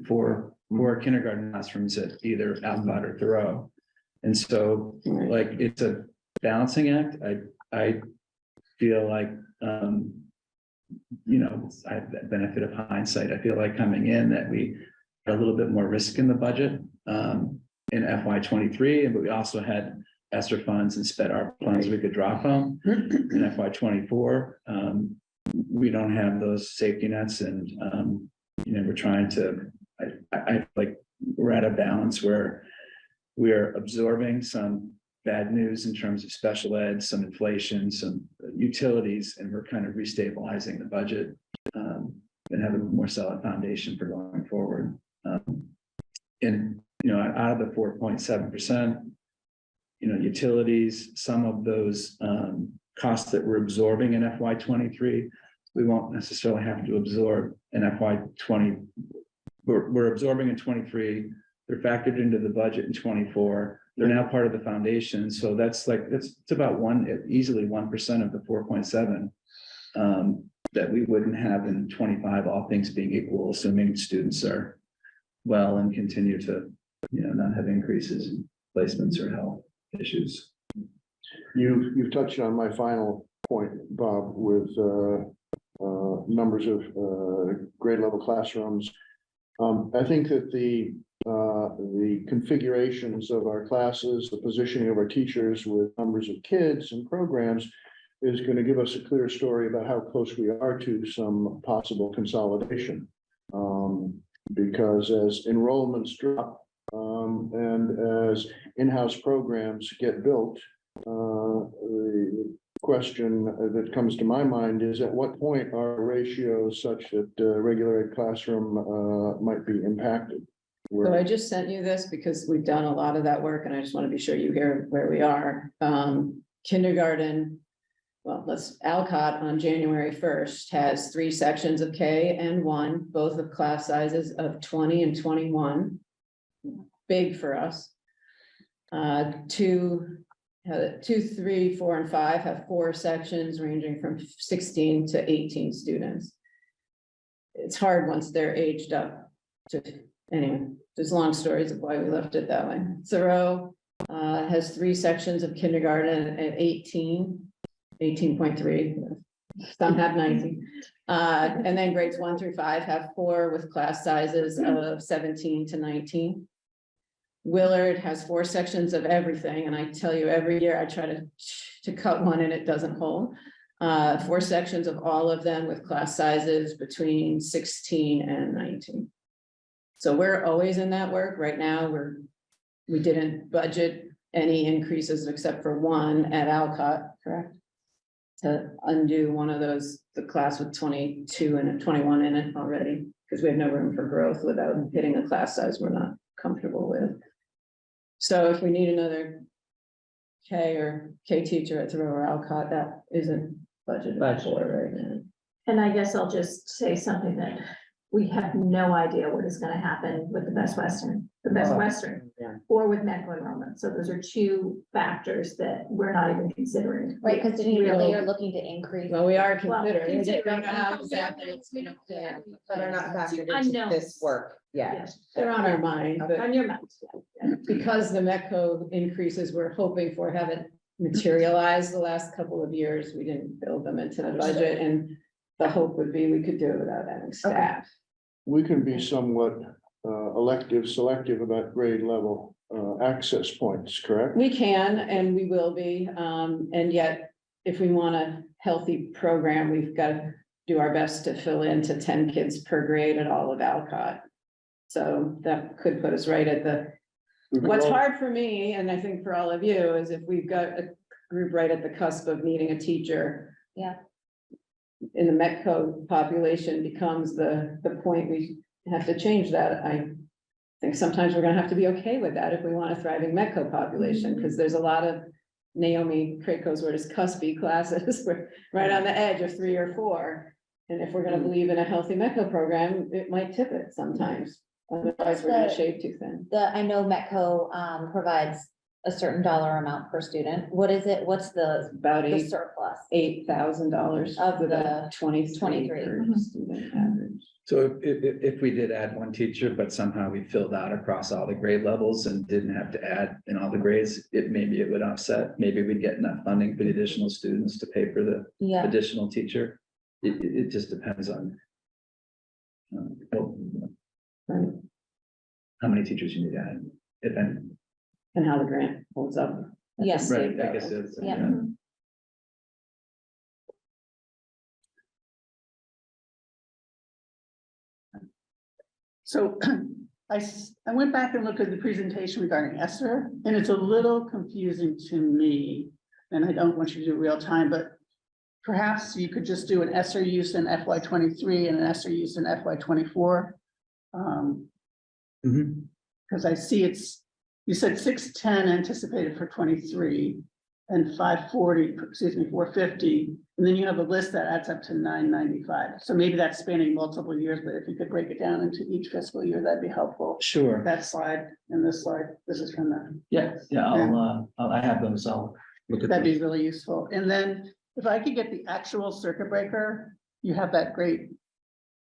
four kindergarten classrooms at either Alcott or Thoreau. And so like, it's a balancing act. I feel like, I have the benefit of hindsight. I feel like coming in that we had a little bit more risk in the budget in FY23, but we also had ESSER funds and sped our funds we could draw from. In FY24, we don't have those safety nets, and we're trying to. I like we're at a balance where we are absorbing some bad news in terms of special ed, some inflation, some utilities, and we're kind of restabilizing the budget and have a more solid foundation for going forward. And out of the 4.7%, utilities, some of those costs that we're absorbing in FY23, we won't necessarily have to absorb in FY20. We're absorbing in 23. They're factored into the budget in 24. They're now part of the foundation. So it's about easily 1% of the 4.7 that we wouldn't have in 25, all things being equal, assuming students are well and continue to, not have increases in placements or health issues. You've touched on my final point, Bob, with numbers of grade level classrooms. I think that the configurations of our classes, the positioning of our teachers with numbers of kids and programs is going to give us a clear story about how close we are to some possible consolidation. Because as enrollments drop, And as in-house programs get built, the question that comes to my mind is, at what point are ratios such that regular ed classroom might be impacted? So I just sent you this because we've done a lot of that work and I just want to be sure you hear where we are. Kindergarten. Well, Alcott on January 1st has 3 sections of K and 1, both of class sizes of 20 and 21. Big for us. 2, 3, 4, and 5 have 4 sections ranging from 16 to 18 students. It's hard once they're aged up to, anyway, there's long stories of why we left it that way. Thoreau has 3 sections of kindergarten at 18.3, some have 19. And then grades 1 through 5 have 4 with class sizes of 17 to 19. Willard has 4 sections of everything, and I tell you, every year I try to cut one and it doesn't hold. 4 sections of all of them with class sizes between 16 and 19. So we're always in that work. Right now, we didn't budget any increases except for 1 at Alcott, correct? To undo one of those, the class with 22 and 21 in it already, because we have no room for growth without hitting a class size we're not comfortable with. So if we need another K or K teacher at Thoreau or Alcott, that isn't budgeted for right now. And I guess I'll just say something that we have no idea what is gonna happen with the Best Western, Yeah. or with medical enrollment. So those are 2 factors that we're not even considering. Right, because didn't you Really- really are looking to increase? Well, we are Well, considering. considering- We don't know how exactly it's gonna Yeah, but are not factored into Unknowns. this work yet. Yes, They're on our mind, but on your mouth. because the METCO increases we're hoping for haven't materialized the last couple of years, we didn't build them into the budget, and the hope would be we could do it without having staff. We can be somewhat selective about grade level access points, correct? We can, and we will be, and yet, if we want a healthy program, we've got to do our best to fill into 10 kids per grade at all of Alcott. So that could put us right at the, what's hard for me, and I think for all of you, is if we've got a group right at the cusp of needing a teacher. Yeah. In the METCO population becomes the point we have to change that. I think sometimes we're gonna have to be okay with that if we want a thriving METCO population, because there's a lot of Naomi Krako's word is cuspy classes. We're right on the edge of 3 or 4. And if we're gonna believe in a healthy METCO program, it might tip it sometimes. Otherwise, we're gonna shave too thin. I know Metco provides a certain dollar amount per student. What is it? What's the About surplus? $8,000 Of with a the 23 23. per student average. So if we did add 1 teacher, but somehow we filled out across all the grade levels and didn't have to add in all the grades, maybe it would offset, maybe we'd get enough funding for the additional students to pay for the Yeah, additional teacher. It just depends on Right. how many teachers you need to add, if any. And how the grant holds up. yes. Right, I guess it's. Yeah. So I went back and looked at the presentation regarding ESSER, and it's a little confusing to me. And I don't want you to do real time, but perhaps you could just do an ESSER use in FY 23 and an ESSER use in FY 24. Mhm. Because I see you said 610 anticipated for 23 and 450, and then you have a list that adds up to 995. So maybe that's spanning multiple years, but if you could break it down into each fiscal year, that'd be helpful. Sure. That slide and this slide, this is from the, Yeah, I have those, I'll look at that'd be those. really useful. And then if I could get the actual circuit breaker, you have that great,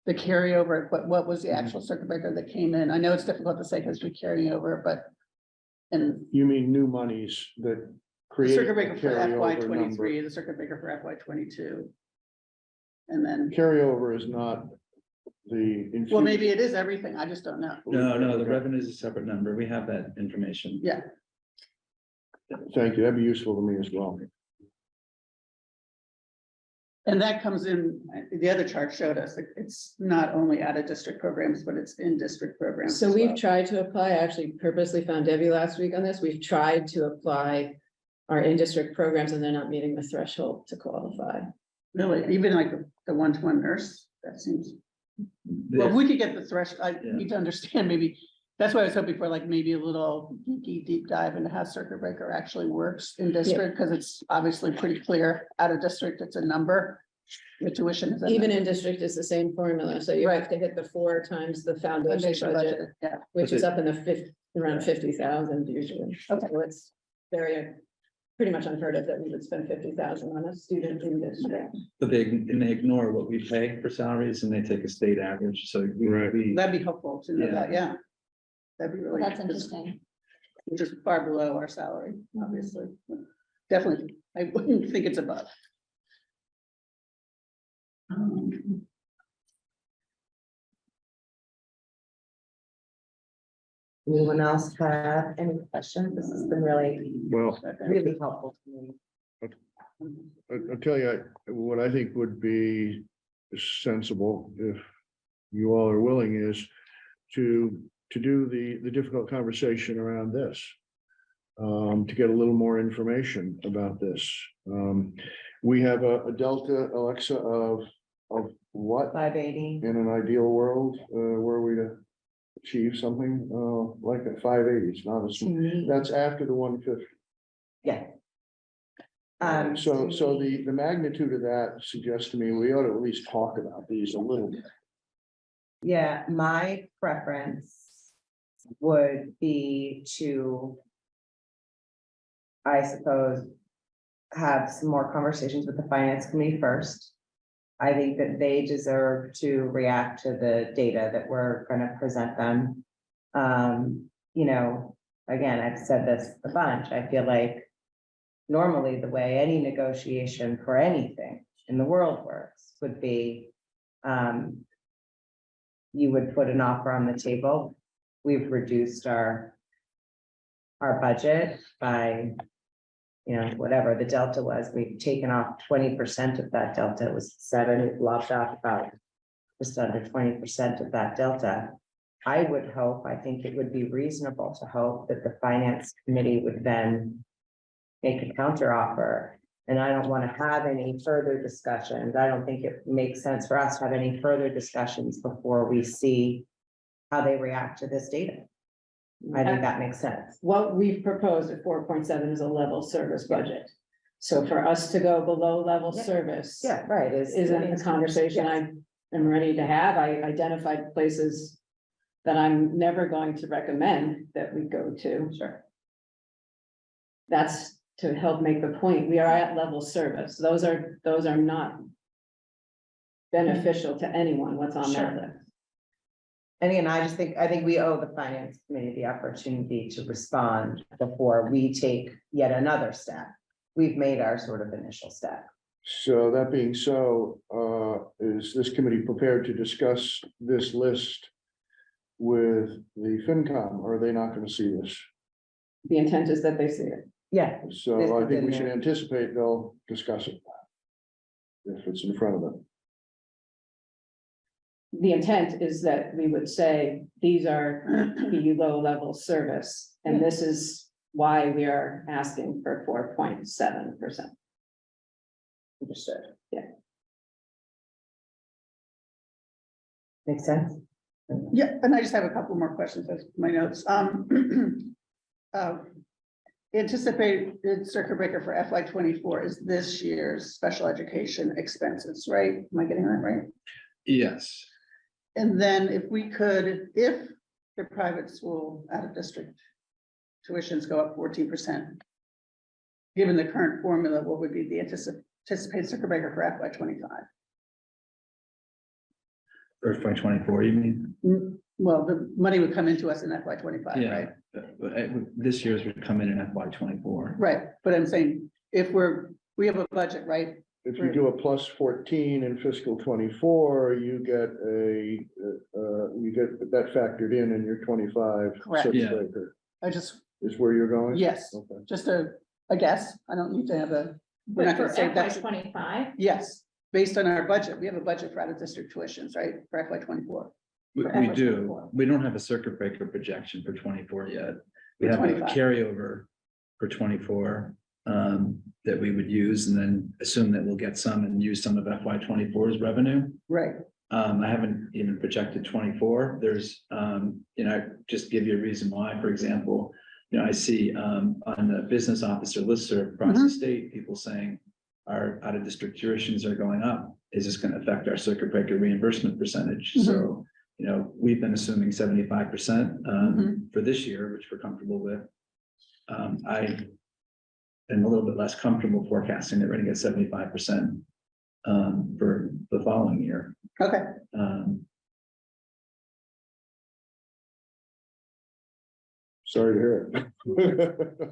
the carryover, but what was the actual circuit breaker that came in? I know it's difficult to say because we're carrying over, but and You mean new monies that the create. circuit breaker for FY carryover number. 23, the circuit breaker for FY 22. And then, Carryover is not the. well, maybe it is everything, I just don't know. No, the revenue is a separate number. We have that information. Yeah. Thank you, that'd be useful to me as well. And that comes in, the other chart showed us, it's not only out of district programs, but it's in district programs. So as we've well. tried to apply, I actually purposely found Debbie last week on this, we've tried to apply our in-district programs and they're not meeting the threshold to qualify. Really, even like the one-to-one nurse, that seems, well, we could get the threshold, I Yeah. need to understand, maybe, that's why I was hoping for like maybe a little deep dive into how circuit breaker actually works in district, because it's obviously pretty clear, out of district, it's a number. The tuition is. a Even number. in district is the same formula, so you have to hit the 4 times the foundation Foundation budget, yeah, which But is it- up in the around 50,000 usually. Okay. So it's very, pretty much unheard of that we would spend 50,000 on a student in district. But they ignore what we pay for salaries and they take a state average, so Right. that'd be helpful to know Yeah. that, yeah. That'd be really. That's interesting. Which is far below our salary, obviously. Definitely, I wouldn't think it's above. Anyone else have any questions? This has been really, Well, really helpful to me. I'll tell you, what I think would be sensible, if you all are willing, is to do the difficult conversation around this. To get a little more information about this. We have a delta, Alexa, of what 580. in an ideal world, were we to achieve something, like a 580, it's not a, that's after the 150. Yeah. So the magnitude of that suggests to me we ought to at least talk about these a little bit. Yeah, my preference would be to, I suppose, have some more conversations with the finance committee first. I think that they deserve to react to the data that we're gonna present them. You know, again, I've said this a bunch, I feel like normally the way any negotiation for anything in the world works would be, you would put an offer on the table. We've reduced our budget by, you know, whatever the delta was, we've taken off 20% of that delta. It was 7, we've lopped off about just under 20% of that delta. I would hope, I think it would be reasonable to hope that the finance committee would then make a counter offer. And I don't want to have any further discussions. I don't think it makes sense for us to have any further discussions before we see how they react to this data. I think that makes sense. What we've proposed at 4.7 is a level service budget. So for us to go below level Yeah. service. Yeah, right. Isn't a conversation I am ready to have. I identified places that I'm never going to recommend that we go to. Sure. That's to help make the point. We are at level service. Those are not beneficial to anyone, what's on that Sure. list. And again, I think we owe the finance committee the opportunity to respond before we take yet another step. We've made our sort of initial step. So that being so, is this committee prepared to discuss this list with the FinCom, or are they not gonna see this? The intent is that they see it. Yeah, This So I is think in we should there. anticipate they'll discuss it. If it's in front of them. The intent is that we would say, these are below level service, and this is why we are asking for 4.7%. understood. Yeah. Makes sense? Yeah, and I just have a couple more questions as my notes. Anticipated circuit breaker for FY 24 is this year's special education expenses, right? Am I getting that right? Yes, And then if we could, if the private school out of district tuitions go up 14%. Given the current formula, what would be the anticipated circuit breaker for FY 25? or FY 24, you mean? Well, the money would come into us in FY 25, Yeah, right? but this year's would come in FY 24. Right, but I'm saying, if we have a budget, right? If you do a plus 14 in fiscal 24, you get that factored in your 25. Correct. circuit Yeah. breaker. I just, Is where you're going? yes, Okay. just a guess. I don't need to have a, we're not But gonna for say FY that's, 25, yes, based on our budget, we have a budget for out of district tuitions, right, for FY 24. We FY do, 24. we don't have a circuit breaker projection for 24 yet. We For have a 25. carryover for 24 that we would use and then assume that we'll get some and use some of FY 24's revenue. Right, I haven't even projected 24. There's, just give you a reason why, for example, I see on the business officer listserv across the state, people saying our out of district tuitions are going up. Is this going to affect our circuit breaker reimbursement percentage? So, we've been assuming 75% for this year, which we're comfortable with. I am a little bit less comfortable forecasting that we're going to get 75% for the following year. okay, Sorry to hear it.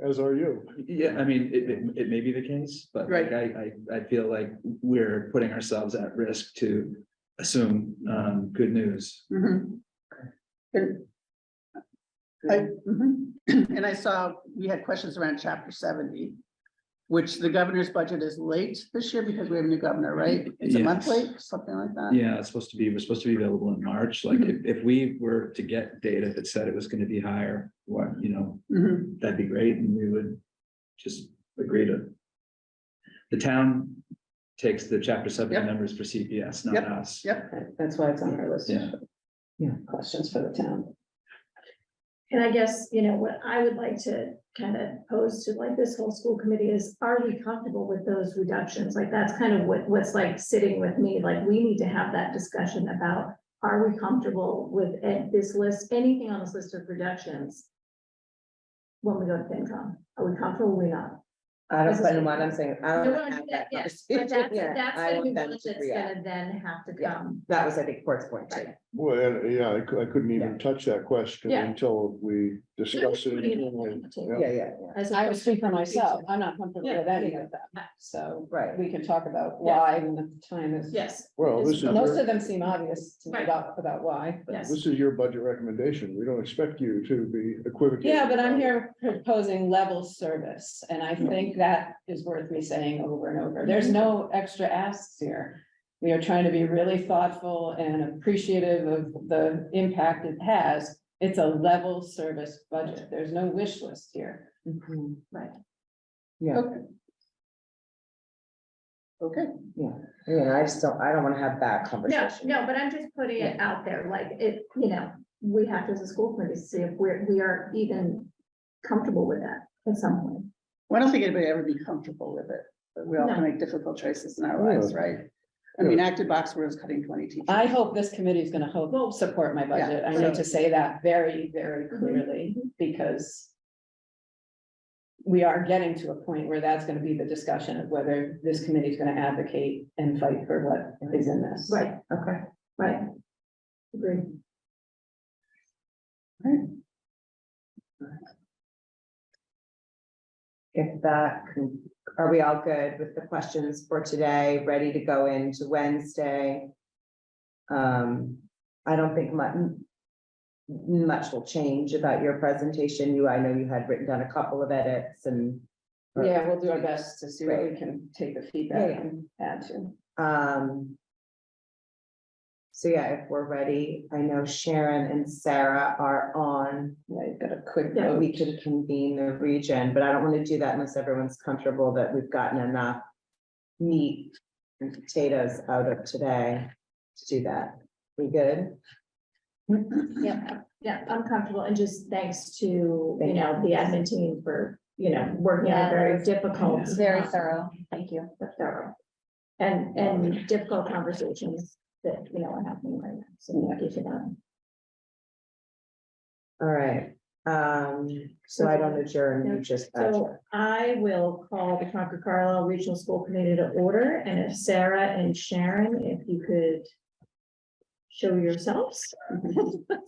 As are you. Yeah, I mean, it may be the case, but like, I feel like we're putting ourselves at risk to assume good news. mhm. And and I saw, we had questions around chapter 70, which the governor's budget is late this year because we have a new governor, right? It's a month Yes. late, something like that? Yeah, we're supposed to be available in March. Like if we were to get data that said it was going to be higher, Mhm. that'd be great. And we would just agree to. The town takes the chapter 70 Yep. numbers for CPS, not Yep. us. Yep, That's why it's on our list. Yeah. Yeah. Questions for the town. And I guess, what I would like to kind of pose to like this whole school committee is, are we comfortable with those reductions? Like, that's kind of what's like sitting with me, like, we need to have that discussion about, are we comfortable with this list, anything on this list of reductions? When we go to FinCom, are we comfortable, or are we not? I don't, but what I'm saying, I No, don't no, wanna have yeah, that yeah, conversation. but that's, Yeah, that's I gonna want be them one to that's react. gonna then have to Yeah. come. That was, I think, Court's point too. Well, and yeah, I couldn't Yeah. even touch that question Yeah. until we discuss it. Putting it internally. on the table. Yeah. Yeah. As I would opposed speak to for myself. conversation. I'm not comfortable Yeah. with any of that. So Right. we can talk about Yeah. why when the time is. Yes. Well, this is Most your, of them seem obvious to me Right. about why. but- Yes. this is your budget recommendation. We don't expect you to be equivocating. Yeah, but I'm about it. here proposing level service, and I think that is worth me saying over and over. There's no extra asks here. We are trying to be really thoughtful and appreciative of the impact it has. It's a level service budget. There's no wish list here. Mhm. Right. Yeah, okay. Okay, I just don't, I don't wanna have that No, conversation. no, but I'm just putting it out there, like, we have to, as a school committee, see if we are even comfortable with that at some point. well, I don't think anybody ever be comfortable with it, but we all No. can make difficult choices in our lives, right? I mean, active box was cutting 20 teachers. I hope this committee is gonna help support my budget. I need to say that very, very clearly, because we are getting to a point where that's gonna be the discussion of whether this committee is gonna advocate and fight for what is in this. Right, Okay. right. Agree. If that, are we all good with the questions for today, ready to go into Wednesday? I don't think much will change about your presentation. I know you had written down a couple of edits and. Yeah, we'll do our best to see what we Great. can take the feedback Yeah. and add to. So yeah, if we're ready, I know Sharon and Sarah are on. Yeah, you've got a quick Yeah, note. we could convene the region, but I don't want to do that unless everyone's comfortable that we've gotten enough meat and potatoes out of today to do that. We good? Yeah, I'm comfortable, and just thanks to, Thank you. the admin team for, working on a very difficult. Very thorough, thank you. Thorough. And difficult conversations that, are happening right now, so thank you for that. All right, so I don't adjourn, you just. So I will call the Concord Carlisle Regional School Committee to order, and if Sarah and Sharon, if you could show yourselves.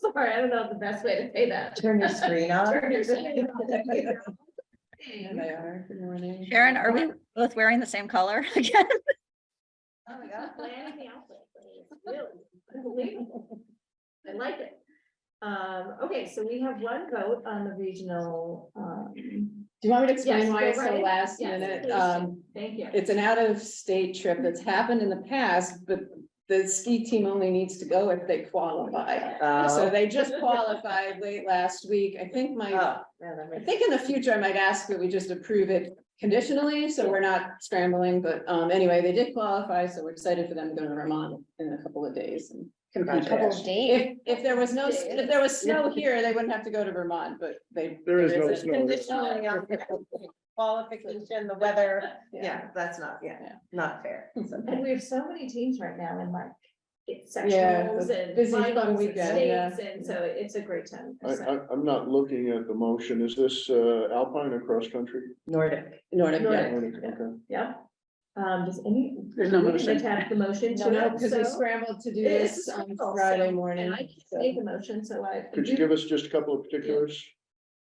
Sorry, I don't know the best way to say that. Turn your screen on. Turn your screen on. There they are. Good morning. Sharon, are we both wearing the same color again? Oh my God, planning the outfit, it's really unbelievable. I like it. Okay, so we have one vote on the regional Do you want me to explain Yes, why go it's so right. last Yes, minute? please do. Thank you. It's an out-of-state trip that's happened in the past, but the ski team only needs to go if they qualify. So they just qualified late last week. I think Oh, yeah, that I makes- think in the future I might ask that we just approve it conditionally, so we're not scrambling, but anyway, they did qualify, so we're excited for them to go to Vermont in a couple of days and compete Couple there. of days. If there was snow here, they wouldn't have to go to Vermont, but There is no isn't. snow. Conditionally on qualification, the weather, Yeah. yeah, that's not, Yeah. not fair. So- And we have so many teams right now in like it's Yeah, sectionals the and busy fun finals and weekend, yeah. states, and so it's a great time. I'm not looking at the motion. Is this Alpine or cross country? Nordic. Nordic, yeah. Nordic, okay. Yeah. Does any? There's no we can motion. attach the motion to No, it, because we so- scrambled to do It is this on difficult, Friday so- morning. And I can't so- make a motion, so I. Could you give us just a couple of particulars?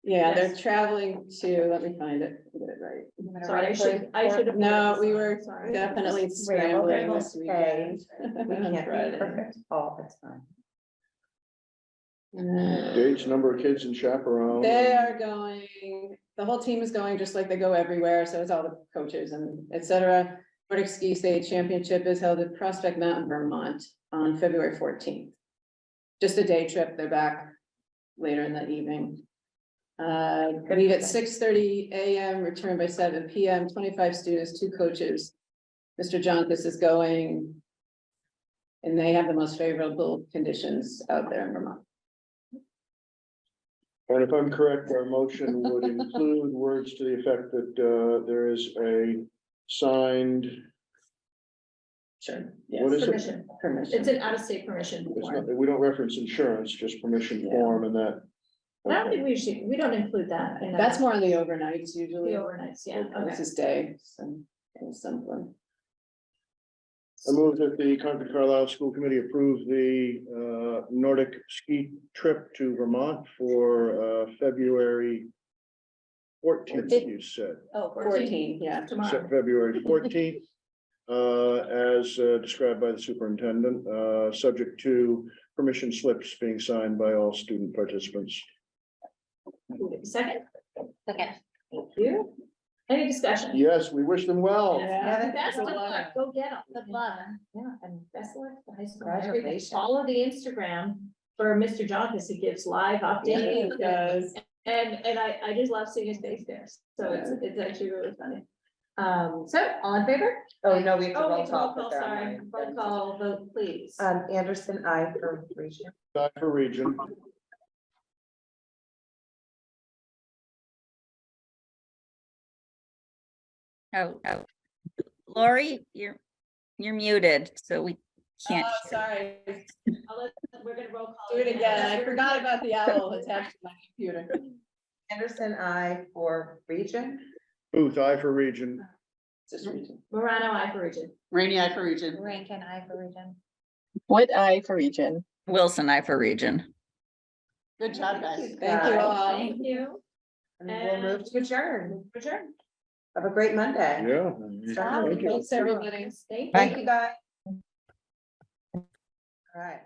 Yeah, they're Yes. traveling to, let me find it, get it right. Sorry, I should have. No, we were Sorry. definitely scrambling this weekend. We on can't be Friday. perfect all the time. Dates, number of kids and chaperone. They are going, the whole team is going just like they go everywhere, so it's all the coaches and et cetera. Nordic Ski State Championship is held at Prospect Mountain, Vermont on February 14th. Just a day trip, they're back later in the evening. Leave at 6:30 AM, return by 7 PM, 25 students, 2 coaches. Mr. Johnkus is going. And they have the most favorable conditions out there in Vermont. And if I'm correct, our motion would include words to the effect that there is a signed, Sure. what is it? Permission. Permission. It's an out-of-state permission It's form. not, we don't reference insurance, just permission Yeah. form and that. I don't think we don't include that. in That's our- more on the overnights usually. The overnights, yeah, This okay. is day, so it's something. I move that the Concord Carlisle School Committee approve the Nordic ski trip to Vermont for February 14th, you said, Oh, 14, yeah. Tomorrow. February 14th. As described by the superintendent, subject to permission slips being signed by all student participants. Second, Okay. thank you. Any discussion? Yes, we wish them well. Yeah. Best of Good luck, luck. go get them. Good luck. Yeah, and best of luck to high school. and everything. Congratulations. Follow the Instagram for Mr. Johnkus, he gives live updates. It does. And I just love seeing his face there, so it's actually really funny. So, all in favor? Oh, no, we have to Oh, roll wait, call. roll call, but they're sorry, online. roll call, vote please. Anderson, I for region. Back for region. Oh. Lori, you're muted, so we can't. Oh, sorry. We're gonna roll call. Do it again. I forgot about the owl attached to my computer. Anderson, I for region. Booth, I for region. Just region. Morano, I for region. Rainy eye for region. Rankin, I for region. Wood eye for region. Wilson, I for region. Good job, guys. Thank you all. Thank you. And we'll move to adjourn. Adjourn. Have a great Monday. Yeah. Thank you. Thanks, everybody. Thank you. Thank you, guys. All right.